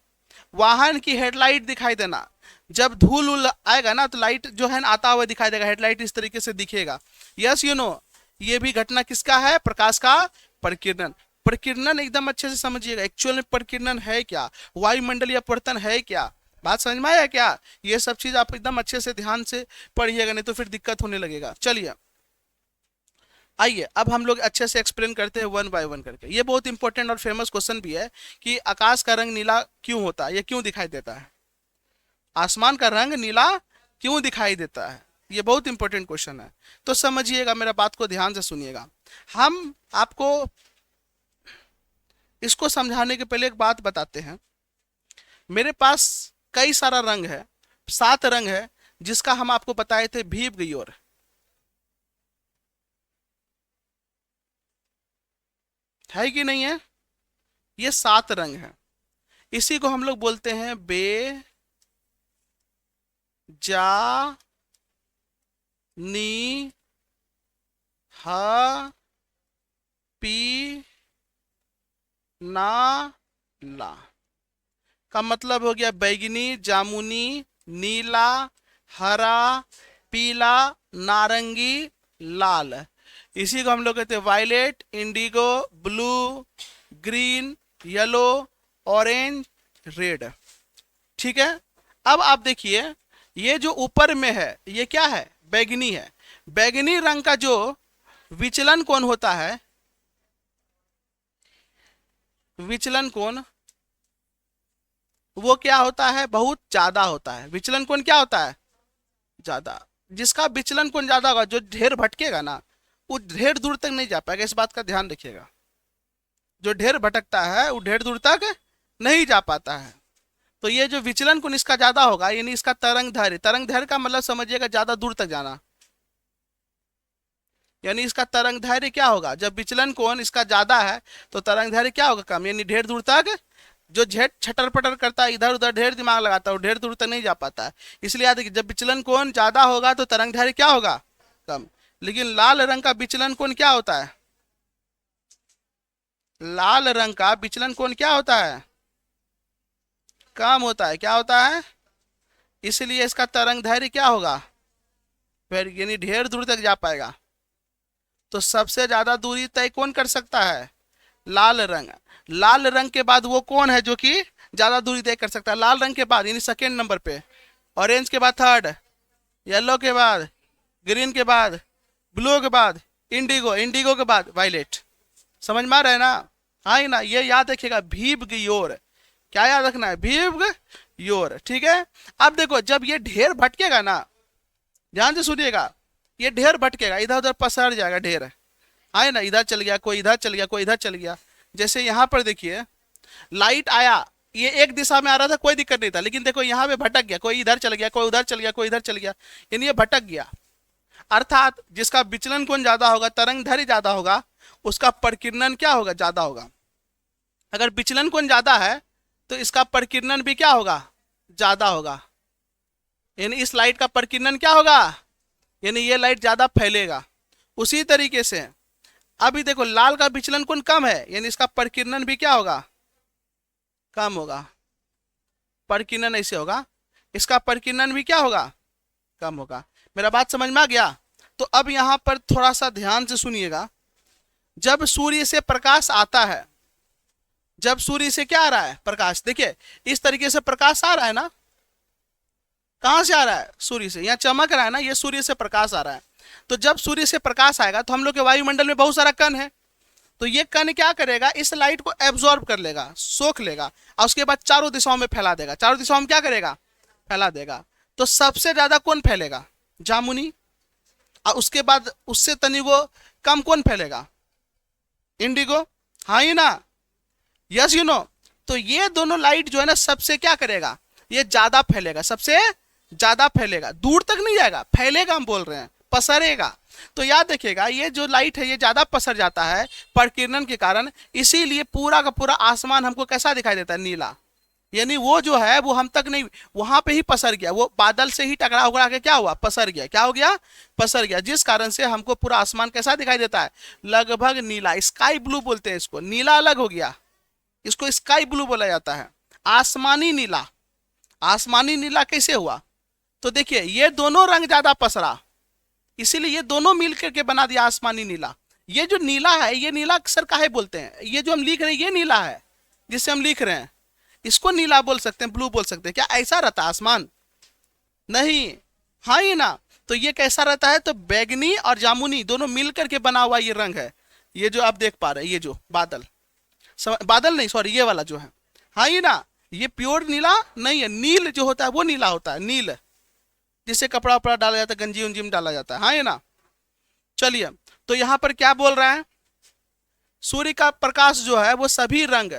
वाहन की हेडलाइट दिखाई देना, जब धूल उल आएगा ना तो लाइट जो है ना आता हुआ दिखाई देगा, हेडलाइट इस तरीके से दिखेगा। यस यू नो, ये भी घटना किसका है, प्रकाश का परिकिरणन। परिकिरणन एकदम अच्छे से समझिएगा, एक्चुअल में परिकिरणन है क्या, वायुमंडलीय अपवर्तन है क्या, बात समझ में आया क्या? ये सब चीज आप एकदम अच्छे से ध्यान से पढ़िएगा, नहीं तो फिर दिक्कत होने लगेगा। चलिए आइए अब हम लोग अच्छे से एक्सप्लेन करते हैं वन बाय वन करके। ये बहुत इंपॉर्टेंट और फेमस क्वेश्चन भी है कि आकाश का रंग नीला क्यों होता है, ये क्यों दिखाई देता है, आसमान का रंग नीला क्यों दिखाई देता है, ये बहुत इंपॉर्टेंट क्वेश्चन है। तो समझिएगा, मेरा बात को ध्यान से सुनिएगा। हम आपको इसको समझाने के पहले एक बात बताते हैं। मेरे पास कई सारा रंग है, 7 रंग है, जिसका हम आपको बताए थे भीप गयोर, है कि नहीं है? ये 7 रंग है, इसी को हम लोग बोलते हैं बे जा नी ह पी ना ला। का मतलब हो गया बैगनी, जामुनी, नीला, हरा, पीला, नारंगी, लाल। इसी को हम लोग कहते हैं violet, indigo, blue, green, yellow, orange, red. ठीक है, अब आप देखिए ये जो ऊपर में है ये क्या है, बैगनी है। बैगनी रंग का जो विचलन कोण होता है, विचलन कोण वो क्या होता है, बहुत ज्यादा होता है। विचलन कोण क्या होता है, ज्यादा। जिसका विचलन कोण ज्यादा होगा, जो ढेर भटकेगा ना, वो ढेर दूर तक नहीं जा पाएगा, इस बात का ध्यान रखिएगा। जो ढेर भटकता है वो ढेर दूर तक नहीं जा पाता है। तो ये जो विचलन कोण इसका ज्यादा होगा, यानी इसका तरंग दैर्घ्य, तरंग दैर्घ्य का मतलब समझिएगा ज्यादा दूर तक जाना, यानी इसका तरंग दैर्घ्य क्या होगा, जब विचलन कोण इसका ज्यादा है तो तरंग दैर्घ्य क्या होगा, कम, यानी ढेर दूर तक। जो झेट छटर पटर करता है, इधर उधर ढेर दिमाग लगाता है, वो ढेर दूर तक नहीं जा पाता है। इसलिए याद रखिए, जब विचलन कोण ज्यादा होगा तो तरंग दैर्घ्य क्या होगा, कम। लेकिन लाल रंग का विचलन कोण क्या होता है, लाल रंग का विचलन कोण क्या होता है, कम होता है। क्या होता है, इसलिए इसका तरंग दैर्घ्य क्या होगा, फिर यानी ढेर दूर तक जा पाएगा। तो सबसे ज्यादा दूरी तय कौन कर सकता है, लाल रंग। लाल रंग के बाद वो कौन है जो कि ज्यादा दूरी तय कर सकता है, लाल रंग के बाद यानी सेकेंड नंबर पे, ऑरेंज के बाद थर्ड, येलो के बाद, ग्रीन के बाद, ब्लू के बाद इंडिगो, इंडिगो के बाद वायलेट। समझ में आ रहा है ना? हाँ ही ना, ये याद रखिएगा, भीप गयोर। क्या याद रखना है, भीप गयोर। ठीक है, अब देखो जब ये ढेर भटकेगा ना, ध्यान से सुनिएगा, ये ढेर भटकेगा, इधर उधर पसर जाएगा ढेर। आए ना, इधर चल गया कोई, इधर चल गया कोई, इधर चल गया। जैसे यहाँ पर देखिए लाइट आया, ये एक दिशा में आ रहा था, कोई दिक्कत नहीं था, लेकिन देखो यहाँ पे भटक गया, कोई इधर चल गया, कोई उधर चल गया, कोई इधर चल गया, यानी ये भटक गया। अर्थात जिसका विचलन कोण ज्यादा होगा, तरंग दैर्घ्य ज्यादा होगा, उसका प्रकीर्णन क्या होगा, ज्यादा होगा। अगर विचलन कोण ज्यादा है तो इसका प्रकीर्णन भी क्या होगा, ज्यादा होगा। यानी इस लाइट का प्रकीर्णन क्या होगा, यानी ये लाइट ज्यादा फैलेगा। उसी तरीके से अभी देखो लाल का विचलन कोण कम है, यानी इसका प्रकीर्णन भी क्या होगा, कम होगा। प्रकीर्णन ऐसे होगा, इसका प्रकीर्णन भी क्या होगा, कम होगा। मेरा बात समझ में आ गया? तो अब यहां पर थोड़ा सा ध्यान से सुनिएगा। जब सूर्य से प्रकाश आता है, जब सूर्य से क्या आ रहा है, प्रकाश, देखिए इस तरीके से प्रकाश आ रहा है ना, कहां से आ रहा है, सूर्य से। यहाँ चमक रहा है ना, ये सूर्य से प्रकाश आ रहा है। तो जब सूर्य से प्रकाश आएगा तो हम लोग के वायुमंडल में बहुत सारा कण है, तो ये कण क्या करेगा, इस लाइट को एब्जॉर्ब कर लेगा, सोख लेगा, और उसके बाद चारों दिशाओं में फैला देगा। चारों दिशाओं में क्या करेगा, फैला देगा। तो सबसे ज्यादा कौन फैलेगा, जामुनी, और उसके बाद उससे तनिको कम कौन फैलेगा, इंडिगो। हाँ ही ना, यस यू नो। तो ये दोनों लाइट जो है ना, सबसे क्या करेगा, ये ज्यादा फैलेगा, सबसे ज्यादा फैलेगा, दूर तक नहीं जाएगा, फैलेगा, हम बोल रहे हैं पसरेगा। तो याद रखिएगा, ये जो लाइट है ये ज्यादा पसर जाता है प्रकीर्णन के कारण, इसीलिए पूरा का पूरा आसमान हमको कैसा दिखाई देता है, नीला। यानी वो जो है वो हम तक नहीं, वहां पे ही पसर गया, वो बादल से ही टकरा उकड़ा के क्या हुआ, पसर गया। क्या हो गया, पसर गया, जिस कारण से हमको पूरा आसमान कैसा दिखाई देता है, लगभग नीला, स्काई ब्लू बोलते हैं इसको। नीला अलग हो गया, इसको स्काई ब्लू बोला जाता है, आसमानी नीला। आसमानी नीला कैसे हुआ, तो देखिए ये दोनों रंग ज्यादा पसरा, इसीलिए ये दोनों मिल करके बना दिया आसमानी नीला। ये जो नीला है, ये नीला अक्सर काहे बोलते हैं, ये जो हम लिख रहे हैं ये नीला है जिससे हम लिख रहे हैं, इसको नीला बोल सकते हैं, ब्लू बोल सकते हैं। क्या ऐसा रहता है आसमान? नहीं। हाँ ही ना। तो ये कैसा रहता है? तो बैगनी और जामुनी दोनों मिलकर के बना हुआ ये रंग है। ये जो आप देख पा रहे हैं, ये जो बादल, बादल नहीं सॉरी, ये वाला जो है, हाँ ही ना, ये प्योर नीला नहीं है। नील जो होता है वो नीला होता है, नील जिससे कपड़ा वपड़ा डाला जाता है, गंजी उंजी में डाला जाता है, हाँ ये ना। चलिए, तो यहाँ पर क्या बोल रहा है? सूर्य का प्रकाश जो है वो सभी रंग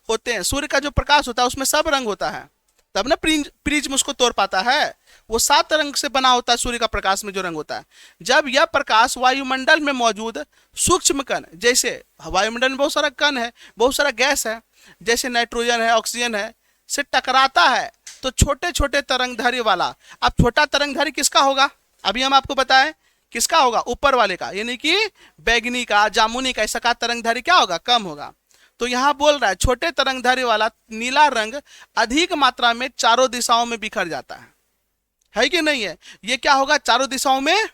होते हैं। सूर्य का जो प्रकाश होता है उसमें सब रंग होता है, तब ना प्रिज्म उसको तोड़ पाता है। वो 7 रंग से बना होता है सूर्य का प्रकाश में जो रंग होता है। जब यह प्रकाश वायुमंडल में मौजूद सूक्ष्म कण, जैसे वायुमंडल में बहुत सारा कण है, बहुत सारा गैस है, जैसे नाइट्रोजन है, ऑक्सीजन है, से टकराता है तो छोटे छोटे तरंगधारी वाला। अब छोटा तरंगधारी किसका होगा? अभी हम आपको बताएं किसका होगा? ऊपर वाले का, यानी कि बैगनी का, जामुनी का, ऐसा का तरंगधारी क्या होगा? कम होगा। तो यहां बोल रहा है छोटे तरंगधारी वाला नीला रंग अधिक मात्रा में चारों दिशाओं में बिखर जाता है कि नहीं है? ये क्या होगा? चारों दिशाओं में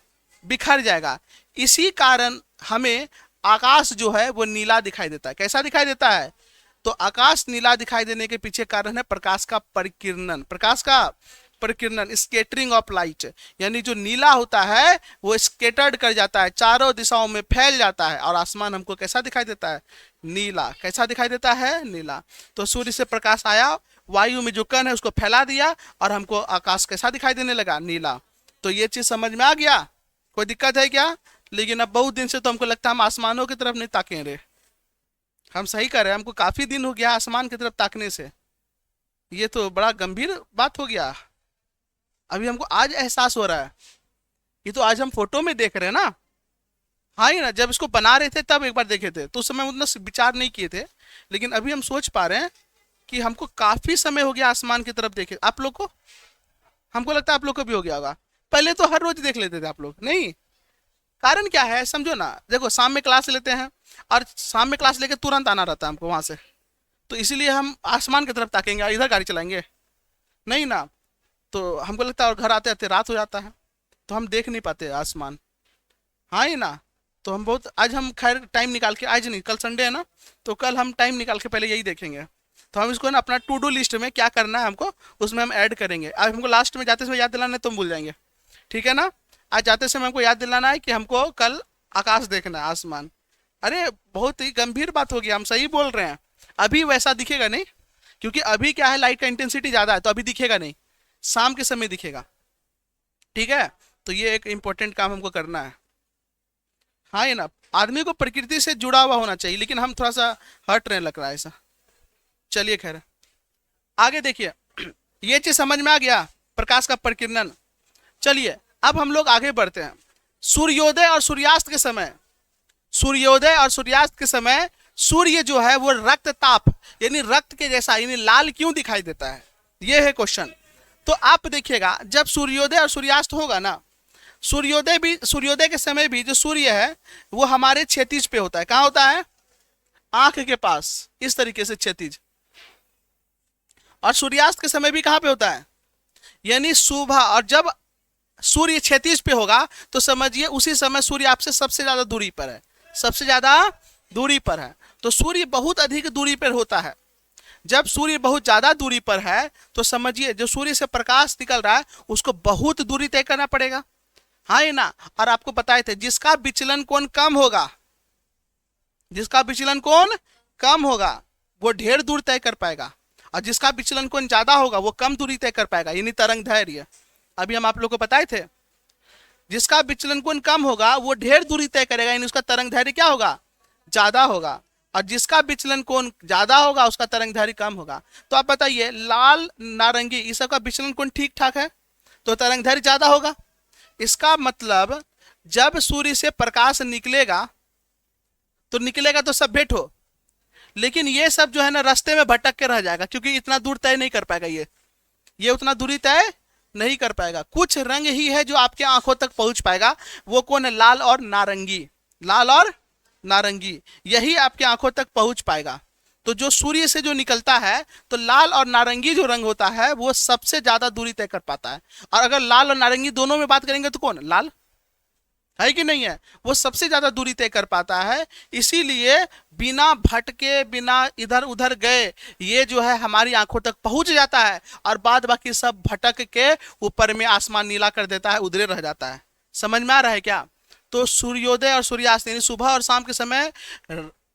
बिखर जाएगा। इसी कारण हमें आकाश जो है वो नीला दिखाई देता है। कैसा दिखाई देता है? तो आकाश नीला दिखाई देने के पीछे कारण है प्रकाश का परिकिरणन। प्रकाश का परिकिरणन, स्केटरिंग ऑफ लाइट, यानी जो नीला होता है वो स्केटर्ड कर जाता है, चारों दिशाओं में फैल जाता है, और आसमान हमको कैसा दिखाई देता है? नीला। कैसा दिखाई देता है? नीला। तो सूर्य से प्रकाश आया, वायु में जो कण है उसको फैला दिया, और हमको आकाश कैसा दिखाई देने लगा? नीला। तो ये चीज समझ में आ गया? कोई दिक्कत है क्या? लेकिन अब बहुत दिन से तो हमको लगता है हम आसमानों की तरफ नहीं ताके रहे। हम सही कर रहे हैं, हमको काफी दिन हो गया आसमान की तरफ ताकने से। ये तो बड़ा गंभीर बात हो गया। अभी हमको आज एहसास हो रहा है। ये तो आज हम फोटो में देख रहे हैं ना। हाँ ही ना, जब इसको बना रहे थे तब एक बार देखे थे, तो उस समय उतना विचार नहीं किए थे, लेकिन अभी हम सोच पा रहे हैं कि हमको काफी समय हो गया आसमान की तरफ देखे। आप लोग को? हमको लगता है आप लोग को भी हो गया होगा। पहले तो हर रोज देख लेते थे आप लोग, नहीं? कारण क्या है समझो ना, देखो शाम में क्लास लेते हैं, और शाम में क्लास लेके तुरंत आना रहता है हमको वहां से, तो इसीलिए हम आसमान की तरफ ताकेंगे, इधर गाड़ी चलाएंगे नहीं ना। तो हमको लगता है और घर आते आते रात हो जाता है, तो हम देख नहीं पाते आसमान, हाँ ही ना। तो हम बहुत, आज हम खैर टाइम निकाल के, आज नहीं कल संडे है ना, तो कल हम टाइम निकाल के पहले यही देखेंगे। तो हम इसको ना अपना टू डू लिस्ट में क्या करना है हमको, उसमें हम ऐड करेंगे। अब हमको लास्ट में जाते समय याद दिलाना है, तुम भूल जाएंगे, ठीक है ना? आज जाते समय हमको याद दिलाना है कि हमको कल आकाश देखना है, आसमान। अरे बहुत ही गंभीर बात हो गया, हम सही बोल रहे हैं। अभी वैसा दिखेगा नहीं, क्योंकि अभी क्या है, लाइट का इंटेंसिटी ज्यादा है, तो अभी दिखेगा नहीं, शाम के समय दिखेगा, ठीक है? तो ये एक इंपॉर्टेंट काम हमको करना है, हाँ ये ना। आदमी को प्रकृति से जुड़ा हुआ होना चाहिए, लेकिन हम थोड़ा सा हट रहे लग रहा है ऐसा। चलिए खैर आगे देखिए, ये चीज समझ में आ गया, प्रकाश का प्रकीर्णन। चलिए अब हम लोग आगे बढ़ते हैं। सूर्योदय और सूर्यास्त के समय, सूर्योदय और सूर्यास्त के समय सूर्य जो है वो रक्त ताप, यानी रक्त के जैसा, यानी लाल क्यों दिखाई देता है, ये है क्वेश्चन। तो आप देखिएगा जब सूर्योदय और सूर्यास्त होगा ना, सूर्योदय के समय भी जो सूर्य है वो हमारे क्षैतिज पे होता है। कहाँ होता है? आंख के पास, इस तरीके से क्षैतिज। और सूर्यास्त के समय भी कहाँ पे होता है? यानी सुबह। और जब सूर्य क्षैतिज पे होगा तो समझिए उसी समय सूर्य आपसे सबसे ज्यादा दूरी पर है, सबसे ज्यादा दूरी पर है। तो सूर्य बहुत अधिक दूरी पर होता है। जब सूर्य बहुत ज्यादा दूरी पर है तो समझिए जो सूर्य से प्रकाश निकल रहा है उसको बहुत दूरी तय करना पड़ेगा, हाँ ये ना। और आपको बताए थे जिसका विचलन कोण कम होगा, जिसका विचलन कोण कम होगा वो ढेर दूर तय कर पाएगा, और जिसका विचलन कोण ज्यादा होगा वो कम दूरी तय कर पाएगा, यानी तरंग दैर्घ्य। अभी हम आप लोग को बताए थे जिसका विचलन कोण कम होगा वो ढेर दूरी तय करेगा, यानी उसका तरंग दैर्घ्य क्या होगा? ज्यादा होगा। और जिसका विचलन कोण ज्यादा होगा उसका तरंग दैर्घ्य कम होगा। तो आप बताइए लाल नारंगी इस सब का विचलन कोण ठीक ठाक है तो तरंग दैर्घ्य ज्यादा होगा। इसका मतलब जब सूर्य से प्रकाश निकलेगा तो सब भेंट हो, लेकिन ये सब जो है ना रास्ते में भटक के रह जाएगा, क्योंकि इतना दूर तय नहीं कर पाएगा, ये उतना दूरी तय नहीं कर पाएगा। कुछ रंग ही है जो आपके आंखों तक पहुंच पाएगा, वो कौन है? लाल और नारंगी, लाल और नारंगी, यही आपके आंखों तक पहुंच पाएगा। तो जो सूर्य से जो निकलता है तो लाल और नारंगी जो रंग होता है वो सबसे ज्यादा दूरी तय कर पाता है। और अगर लाल और नारंगी दोनों में बात करेंगे तो कौन? लाल। है कि नहीं है? वो सबसे ज्यादा दूरी तय कर पाता है। इसीलिए बिना भटके, बिना इधर उधर गए, ये जो है हमारी आंखों तक पहुंच जाता है, और बाद बाकी सब भटक के ऊपर में आसमान नीला कर देता है, उधरे रह जाता है। समझ में आ रहा है क्या? तो सूर्योदय और सूर्यास्त यानी सुबह और शाम के समय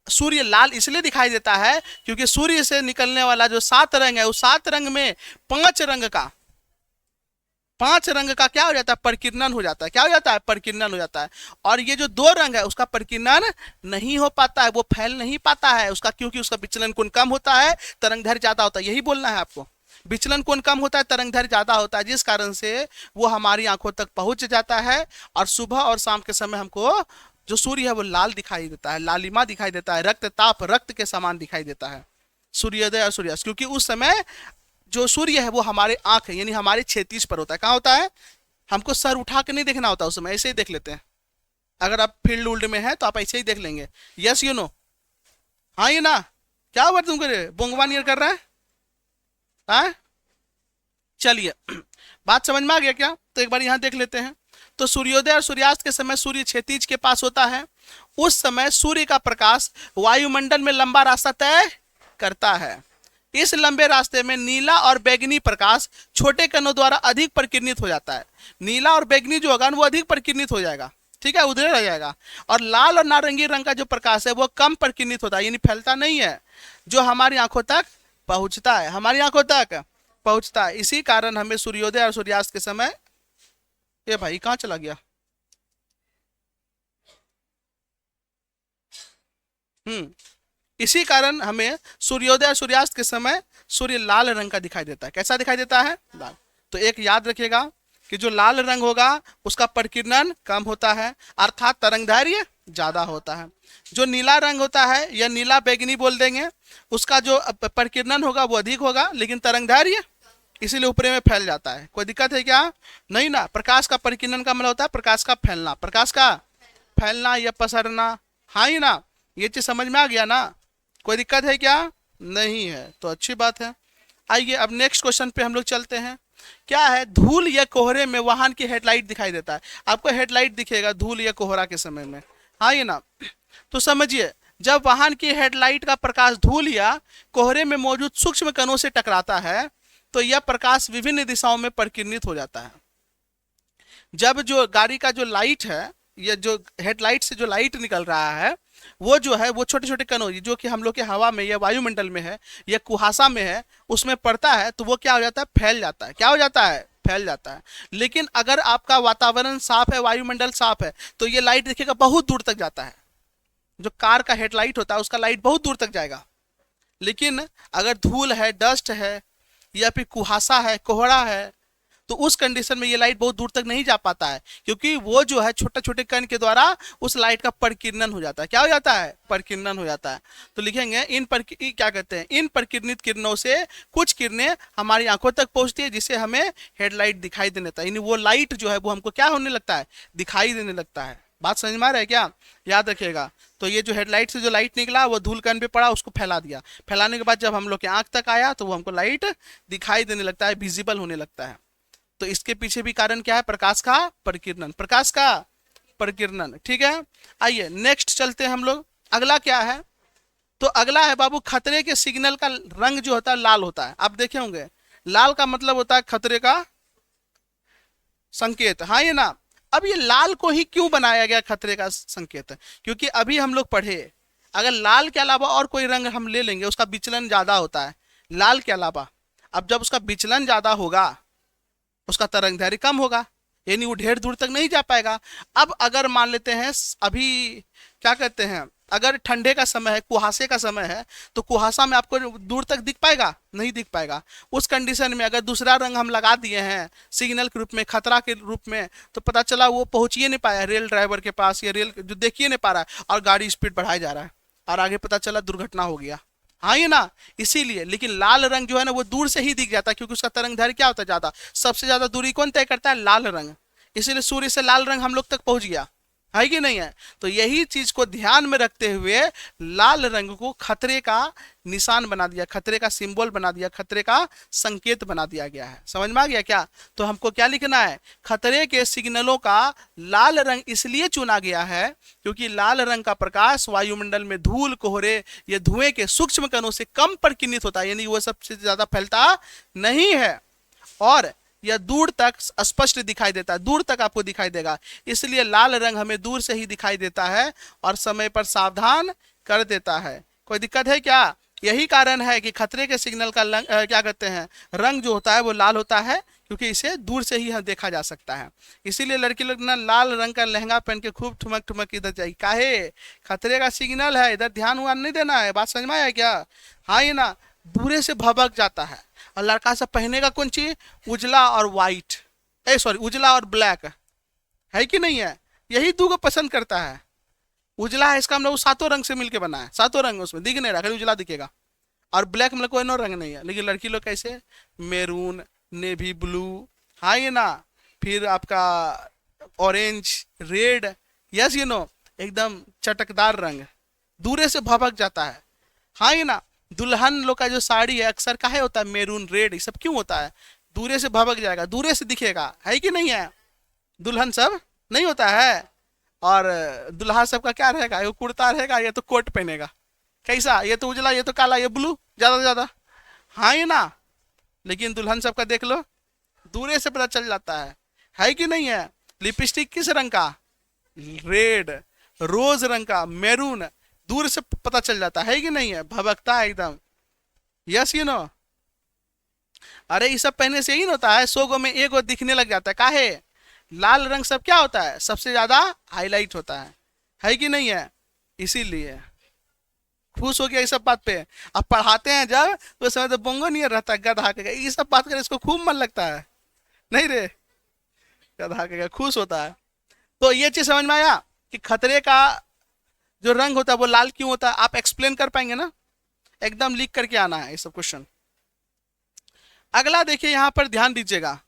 सूर्य लाल इसलिए दिखाई देता है क्योंकि सूर्य से निकलने वाला जो 7 रंग है, उस 7 रंग में 5 रंग का क्या हो जाता है? परिकीर्णन हो जाता है। क्या हो जाता है? परिकीर्णन हो जाता है। और ये जो 2 रंग है उसका परिकीर्णन नहीं हो पाता है, वो फैल नहीं पाता है उसका, क्योंकि उसका विचलन कोण कम होता है, तरंगदैर्घ्य ज्यादा होता है। यही बोलना है आपको, विचलन कोण कम होता है, तरंगदैर्घ्य ज्यादा होता है, जिस कारण से वो हमारी आंखों तक पहुंच जाता है। और सुबह और शाम के समय हमको जो सूर्य है वो लाल दिखाई देता है, लालिमा दिखाई देता है, रक्त ताप रक्त के समान दिखाई देता है, सूर्योदय और सूर्यास्त। क्योंकि उस समय जो सूर्य है वो हमारे आंख यानी हमारे क्षैतिज पर होता है। कहाँ होता है? हमको सर उठा के नहीं देखना होता, उस समय ऐसे ही देख लेते हैं। अगर आप फील्ड उल्ड में हैं तो आप ऐसे ही देख लेंगे। Yes you no? हाँ ये ना? क्या हुआ तुम करे बोंगवा नियर कर रहा है? हाँ चलिए बात समझ में आ गया क्या? तो एक बार यहाँ देख लेते हैं। तो सूर्योदय और सूर्यास्त के समय सूर्य क्षैतिज के पास होता है। उस समय सूर्य का प्रकाश वायुमंडल में लंबा रास्ता तय करता है। इस लंबे रास्ते में नीला और बैंगनी प्रकाश छोटे कणों द्वारा अधिक प्रकीर्णित हो जाता है। नीला और बैंगनी जो होगा वो अधिक प्रकीर्णित हो जाएगा, ठीक है, उधर रह जाएगा। और लाल और नारंगी रंग का जो प्रकाश है वो कम प्रकीर्णित होता है, यानी फैलता नहीं है, जो हमारी आंखों तक पहुंचता है, हमारी आंखों तक पहुंचता है। इसी कारण हमें सूर्योदय और सूर्यास्त के समय, ये भाई कहाँ चला गया? इसी कारण हमें सूर्योदय और सूर्यास्त के समय सूर्य लाल रंग का दिखाई देता है। कैसा दिखाई देता है? लाल। तो एक याद रखिएगा कि जो लाल रंग होगा उसका प्रकीर्णन कम होता है, अर्थात तरंगदैर्घ्य ज्यादा होता है। जो नीला रंग होता है या नीला बैंगनी बोल देंगे, उसका जो प्रकीर्णन होगा वो अधिक होगा, लेकिन तरंगदैर्घ्य इसीलिए ऊपरे में फैल जाता है। कोई दिक्कत है क्या? नहीं ना। प्रकाश का परिकीर्णन का मतलब होता है प्रकाश का फैलना, प्रकाश का फैलना या पसरना। हाँ ही ना? ये चीज समझ में आ गया ना? कोई दिक्कत है क्या? नहीं है तो अच्छी बात है। आइए अब नेक्स्ट क्वेश्चन पे हम लोग चलते हैं। क्या है? धूल या कोहरे में वाहन की हेडलाइट दिखाई देता है। आपको हेडलाइट दिखेगा धूल या कोहरा के समय में, हाँ ये ना? तो समझिए, जब वाहन की हेडलाइट का प्रकाश धूल या कोहरे में मौजूद सूक्ष्म कणों से टकराता है तो यह प्रकाश विभिन्न दिशाओं में प्रकीर्णित हो जाता है। जब जो गाड़ी का जो लाइट है या जो हेडलाइट से जो लाइट निकल रहा है वो जो है वो छोटे छोटे कणों जो कि हम लोग के हवा में या वायुमंडल में है या कुहासा में है उसमें पड़ता है, तो वो क्या हो जाता है? फैल जाता है। क्या हो जाता है? फैल जाता है। लेकिन अगर आपका वातावरण साफ है, वायुमंडल साफ है, तो ये लाइट देखिएगा बहुत दूर तक जाता है। जो कार का हेडलाइट होता है उसका लाइट बहुत दूर तक जाएगा। लेकिन अगर धूल है, डस्ट है या फिर कुहासा है, कोहरा है, तो उस कंडीशन में ये लाइट बहुत दूर तक नहीं जा पाता है, क्योंकि वो जो है छोटे छोटे कण के द्वारा उस लाइट का प्रकीर्णन हो जाता है। क्या हो जाता है? प्रकीर्णन हो जाता है। तो लिखेंगे क्या कहते हैं? इन प्रकीर्णित किरणों से कुछ किरणें हमारी आंखों तक पहुंचती है जिससे हमें हेडलाइट दिखाई देने लगता है, यानी वो लाइट जो है वो हमको क्या होने लगता है? दिखाई देने लगता है। बात समझ में आ रहा है क्या? याद रखिएगा। तो ये जो हेडलाइट से जो लाइट निकला वो धूल कण पे पड़ा, उसको फैला दिया। फैलाने के बाद जब हम लोग के आंख तक आया तो वो हमको लाइट दिखाई देने लगता है, विजिबल होने लगता है। तो इसके पीछे भी कारण क्या है? प्रकाश का प्रकीर्णन, प्रकाश का प्रकीर्णन। ठीक है, आइए नेक्स्ट चलते हैं हम लोग। अगला क्या है? तो अगला है बाबू, खतरे के सिग्नल का रंग जो होता है लाल होता है। आप देखे होंगे लाल का मतलब होता है खतरे का संकेत, हाँ ये ना? अब ये लाल को ही क्यों बनाया गया खतरे का संकेत? क्योंकि अभी हम लोग पढ़े अगर लाल के अलावा और कोई रंग हम ले लेंगे उसका विचलन ज्यादा होता है लाल के अलावा। अब जब उसका विचलन ज्यादा होगा उसका तरंगदैर्घ्य कम होगा, यानी वो ढेर दूर तक नहीं जा पाएगा। अब अगर मान लेते हैं अभी क्या कहते हैं, अगर ठंडे का समय है, कुहासे का समय है, तो कुहासा में आपको दूर तक दिख पाएगा? नहीं दिख पाएगा। उस कंडीशन में अगर दूसरा रंग हम लगा दिए हैं सिग्नल के रूप में, खतरा के रूप में, तो पता चला वो पहुंच ही नहीं पाया रेल ड्राइवर के पास, या रेल जो देख ही नहीं पा रहा है और गाड़ी स्पीड बढ़ाया जा रहा है और आगे पता चला दुर्घटना हो गया, हाँ ये ना? इसीलिए लेकिन लाल रंग जो है ना वो दूर से ही दिख जाता है, क्योंकि उसका तरंगदैर्घ्य क्या होता है? ज्यादा। सबसे ज्यादा दूरी कौन तय करता है? लाल रंग। इसीलिए सूर्य से लाल रंग हम लोग तक पहुंच गया। है कि नहीं है? तो यही चीज को ध्यान में रखते हुए लाल रंग को खतरे का निशान बना दिया, खतरे का सिंबल बना दिया, खतरे का संकेत बना दिया गया है। समझ में आ गया क्या? तो हमको क्या लिखना है? खतरे के सिग्नलों का लाल रंग इसलिए चुना गया है क्योंकि लाल रंग का प्रकाश वायुमंडल में धूल, कोहरे या धुएं के सूक्ष्म कणों से कम परिकीर्णित होता है, यानी वो सबसे ज्यादा फैलता नहीं है और यह दूर तक स्पष्ट दिखाई देता है, दूर तक आपको दिखाई देगा। इसलिए लाल रंग हमें दूर से ही दिखाई देता है और समय पर सावधान कर देता है। कोई दिक्कत है क्या? यही कारण है कि खतरे के सिग्नल का क्या कहते हैं, रंग जो होता है वो लाल होता है क्योंकि इसे दूर से ही देखा जा सकता है। इसीलिए लड़की लोग ना लाल रंग का लहंगा पहन के खूब ठुमक ठुमक इधर जाए, काहे? खतरे का सिग्नल है, इधर ध्यान वान नहीं देना है। बात समझ में आया क्या? हाँ, ये ना दूरे से भभक जाता है। और लड़का सब पहनेगा कौन चीज? उजला और व्हाइट, सॉरी उजला और ब्लैक, है कि नहीं है? यही दो को पसंद करता है। उजला है, इसका मतलब वो सातों रंग से मिलके बना है, सातों रंग उसमें दिख नहीं रहा, खाली उजला दिखेगा। और ब्लैक मतलब कोई नो रंग नहीं है। लेकिन लड़की लोग कैसे? मेरून, नेवी ब्लू, हाँ ये ना, फिर आपका orange, red, yes you no, एकदम चटकदार रंग, दूरे से भभक जाता है। हाँ ये ना, दुल्हन लोग का जो साड़ी है अक्सर काहे होता है मेरून, रेड, ये सब क्यों होता है? दूरे से भभक जाएगा, दूरे से दिखेगा, है कि नहीं है? दुल्हन सब नहीं होता है। और दुल्हा सब का क्या रहेगा? ये कुर्ता रहेगा, ये तो कोट पहनेगा। कैसा? ये तो उजला, ये तो काला, ये ब्लू, ज्यादा से ज्यादा, हाँ ये ना। लेकिन दुल्हन सब का देख लो, दूरे से पता चल जाता है कि नहीं है? लिपस्टिक किस रंग का? रेड, रोज रंग का, मैरून, दूर से पता चल जाता है कि नहीं है? भभकता है एकदम, यस यू नो। अरे ये सब पहनने से ही नहीं होता है, 100 गो में एक गो दिखने लग जाता है, काहे? लाल रंग सब क्या होता है? सबसे ज्यादा हाईलाइट होता है कि नहीं है? इसीलिए खुश हो गया इस सब बात पे। अब पढ़ाते हैं जब तो समय तो बोंगो नहीं रहता, गधा के ये सब बात करे इसको खूब मन लगता है, नहीं रे? गधा के खुश होता है। तो ये चीज समझ में आया कि खतरे का जो रंग होता है वो लाल क्यों होता है? आप एक्सप्लेन कर पाएंगे ना? एकदम लिख करके आना है ये सब क्वेश्चन। अगला देखिए, यहां पर ध्यान दीजिएगा,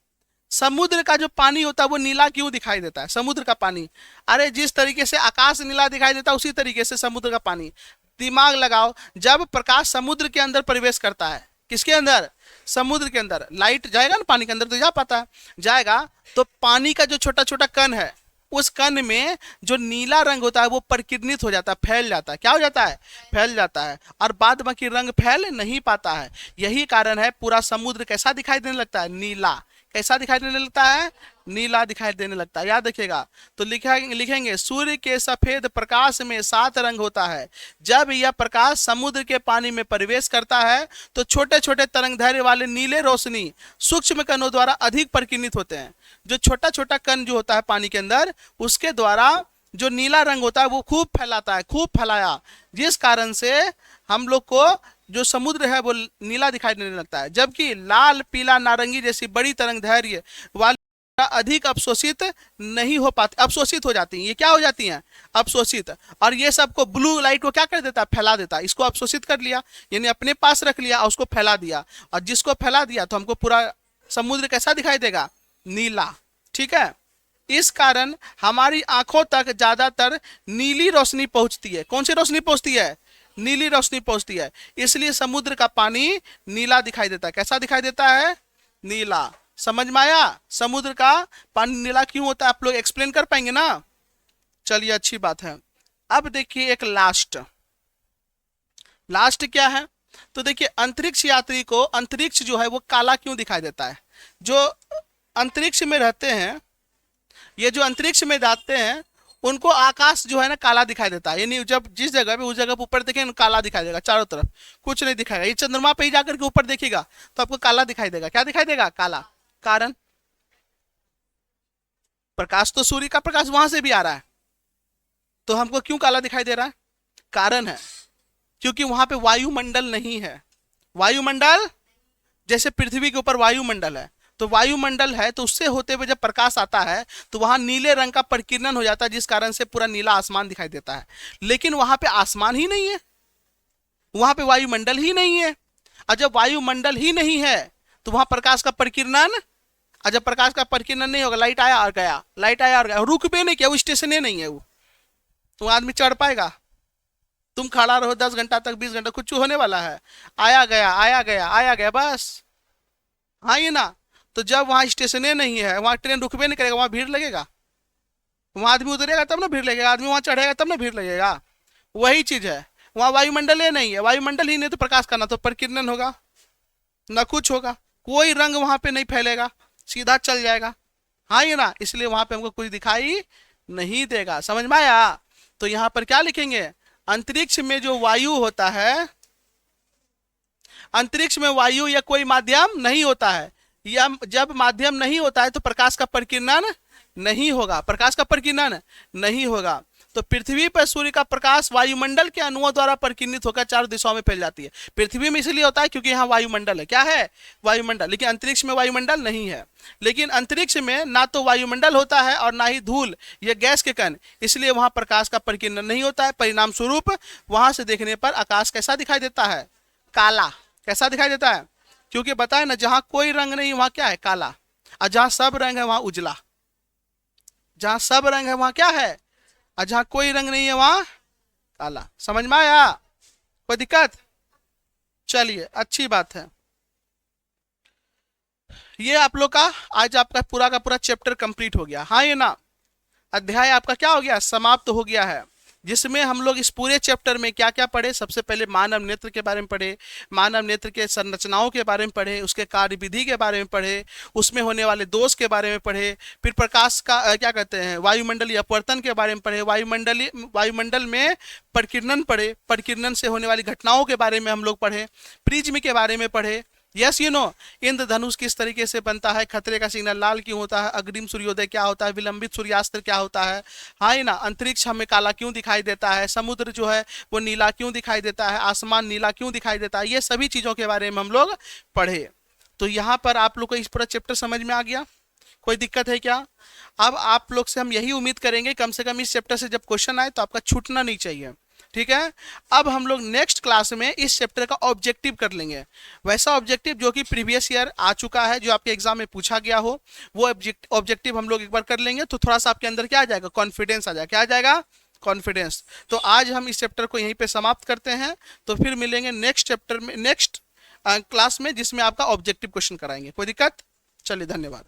समुद्र का जो पानी होता है वो नीला क्यों दिखाई देता है? समुद्र का पानी, अरे जिस तरीके से आकाश नीला दिखाई देता है उसी तरीके से समुद्र का पानी। दिमाग लगाओ, जब प्रकाश समुद्र के अंदर प्रवेश करता है, किसके अंदर? समुद्र के अंदर। लाइट जाएगा ना पानी के अंदर, तो जा पाता है, जाएगा तो पानी का जो छोटा छोटा कण है उस कण में जो नीला रंग होता है वो परिकीर्णित हो जाता है, फैल जाता है। क्या हो जाता है? फैल जाता है। और बाद बाकी रंग फैल नहीं पाता है। यही कारण है पूरा समुद्र कैसा दिखाई देने लगता है? नीला। कैसा दिखाई देने लगता है? नीला दिखाई देने लगता है। याद रखिएगा। तो लिखेंगे सूर्य के सफेद प्रकाश में 7 रंग होता है। जब यह प्रकाश समुद्र के पानी में प्रवेश करता है तो छोटे छोटे तरंगदैर्घ्य वाले नीले रोशनी सूक्ष्म कणों द्वारा अधिक परिकीर्णित होते हैं। जो छोटा छोटा कण जो होता है पानी के अंदर, उसके द्वारा जो नीला रंग होता है वो खूब फैलाता है, खूब फैलाया, जिस कारण से हम लोग को जो समुद्र है वो नीला दिखाई देने लगता है। जबकि लाल, पीला, नारंगी जैसी बड़ी तरंगदैर्घ्य वाली अधिक अवशोषित नहीं हो पाती, अवशोषित हो जाती हैं। ये क्या हो जाती हैं? अवशोषित। और ये सबको ब्लू लाइट को क्या कर देता है? फैला देता है। इसको अवशोषित कर लिया, यानी अपने पास रख लिया और उसको फैला दिया। और जिसको फैला दिया तो हमको पूरा समुद्र कैसा दिखाई देगा? नीला। ठीक है। इस कारण हमारी आंखों तक ज्यादातर नीली रोशनी पहुंचती है। कौन सी रोशनी पहुंचती है? नीली रोशनी पहुंचती है। इसलिए समुद्र का पानी नीला दिखाई देता है। कैसा दिखाई देता है? नीला। समझ में आया? समुद्र का पानी नीला क्यों होता है? आप लोग एक्सप्लेन कर पाएंगे ना? चलिए, अच्छी बात है। अब देखिए एक लास्ट क्या है? तो देखिए, अंतरिक्ष यात्री को अंतरिक्ष जो है वो काला क्यों दिखाई देता है? जो अंतरिक्ष में रहते हैं, ये जो अंतरिक्ष में जाते हैं, उनको आकाश जो है ना काला दिखाई देता है। यानी जब जिस जगह पे, उस जगह पे ऊपर देखें काला दिखाई देगा, चारों तरफ कुछ नहीं दिखाएगा। ये चंद्रमा पे ही जाकर के ऊपर देखिएगा तो आपको काला दिखाई देगा। क्या दिखाई देगा? काला। कारण प्रकाश तो सूर्य का प्रकाश वहां से भी आ रहा है, तो हमको क्यों काला दिखाई दे रहा है? कारण है क्योंकि वहां पे वायुमंडल नहीं है। वायुमंडल जैसे पृथ्वी के ऊपर वायुमंडल है, तो वायुमंडल है, तो उससे होते हुए जब प्रकाश आता है तो वहां नीले रंग का परिकीर्णन हो जाता है, जिस कारण से पूरा नीला आसमान दिखाई देता है। लेकिन वहां पे आसमान ही नहीं है, वहां पे वायुमंडल ही नहीं है। और जब वायुमंडल ही नहीं है तो वहां प्रकाश का परिकीर्णन, और जब प्रकाश का परिकीर्णन नहीं होगा, लाइट आया और गया, लाइट आया और गया, रुक भी नहीं किया, वो स्टेशन नहीं है वो, तो वो आदमी चढ़ पाएगा? तुम खड़ा रहो 10 घंटा तक, 20 घंटा, कुछ होने वाला है? आया गया आया गया आया गया बस। हाँ ये ना। तो जब वहां स्टेशने नहीं है, वहां ट्रेन रुकबे नहीं करेगा, वहां भीड़ लगेगा? वहां आदमी उतरेगा तब ना भीड़ लगेगा, आदमी वहां चढ़ेगा तब ना भीड़ लगेगा। वही चीज है, वहां वायुमंडल ही नहीं है, वायुमंडल ही नहीं तो प्रकाश का ना तो परिकिरण होगा ना कुछ होगा, कोई रंग वहां पे नहीं फैलेगा, सीधा चल जाएगा। हाँ ये ना, इसलिए वहां पे हमको कुछ दिखाई नहीं देगा। समझ में आया? तो यहाँ पर क्या लिखेंगे? अंतरिक्ष में जो वायु होता है, अंतरिक्ष में वायु या कोई माध्यम नहीं होता है, या जब माध्यम नहीं होता है तो प्रकाश का परिकिरण नहीं होगा, प्रकाश का परिकिरण नहीं होगा। तो पृथ्वी पर सूर्य का प्रकाश वायुमंडल के अणुओं द्वारा परिकिर्णित होकर चारों दिशाओं में फैल जाती है। पृथ्वी में इसलिए होता है क्योंकि यहाँ वायुमंडल है। क्या है? वायुमंडल। लेकिन अंतरिक्ष में वायुमंडल नहीं है। लेकिन अंतरिक्ष में ना तो वायुमंडल होता है और ना ही धूल या गैस के कण, इसलिए वहां प्रकाश का परिकिरण नहीं होता है। परिणाम स्वरूप वहां से देखने पर आकाश कैसा दिखाई देता है? काला। कैसा दिखाई देता है? क्योंकि बताए ना, जहां कोई रंग नहीं वहां क्या है? काला। और जहां सब रंग है वहां उजला। जहां सब रंग है वहां क्या है? और जहां कोई रंग नहीं है वहां काला। समझ में आया? कोई दिक्कत? चलिए, अच्छी बात है। ये आप लोग का आज आपका पूरा का पूरा चैप्टर कंप्लीट हो गया। हाँ ये ना, अध्याय आपका क्या हो गया? समाप्त हो गया है। जिसमें हम लोग इस पूरे चैप्टर में क्या क्या पढ़े? सबसे पहले मानव नेत्र के बारे में पढ़े, मानव नेत्र के संरचनाओं के बारे में पढ़े, उसके कार्य विधि के बारे में पढ़े, उसमें होने वाले दोष के बारे में पढ़े, फिर प्रकाश का क्या कहते हैं, वायुमंडलीय अपवर्तन के बारे में पढ़े, वायुमंडल में परिकिरण पढ़े, परिकिरण से होने वाली घटनाओं के बारे में हम लोग पढ़े, प्रिज्म के बारे में पढ़े। यस यू नो, इंद्रधनुष किस तरीके से बनता है, खतरे का सिग्नल लाल क्यों होता है, अग्रिम सूर्योदय क्या होता है, विलंबित सूर्यास्त क्या होता है, हाँ ही ना, अंतरिक्ष हमें काला क्यों दिखाई देता है, समुद्र जो है वो नीला क्यों दिखाई देता है, आसमान नीला क्यों दिखाई देता है, ये सभी चीज़ों के बारे में हम लोग पढ़े। तो यहाँ पर आप लोग को इस पूरा चैप्टर समझ में आ गया? कोई दिक्कत है क्या? अब आप लोग से हम यही उम्मीद करेंगे कम से कम इस चैप्टर से जब क्वेश्चन आए तो आपका छूटना नहीं चाहिए। ठीक है? अब हम लोग नेक्स्ट क्लास में इस चैप्टर का ऑब्जेक्टिव कर लेंगे, वैसा ऑब्जेक्टिव जो कि प्रीवियस ईयर आ चुका है, जो आपके एग्जाम में पूछा गया हो, वो ऑब्जेक्टिव हम लोग एक बार कर लेंगे। तो थोड़ा सा आपके अंदर क्या आ जाएगा? कॉन्फिडेंस आ जाएगा। क्या आ जाएगा? कॉन्फिडेंस। तो आज हम इस चैप्टर को यहीं पे समाप्त करते हैं, तो फिर मिलेंगे नेक्स्ट चैप्टर में, नेक्स्ट क्लास में, जिसमें आपका ऑब्जेक्टिव क्वेश्चन कराएंगे। कोई दिक्कत? चलिए, धन्यवाद।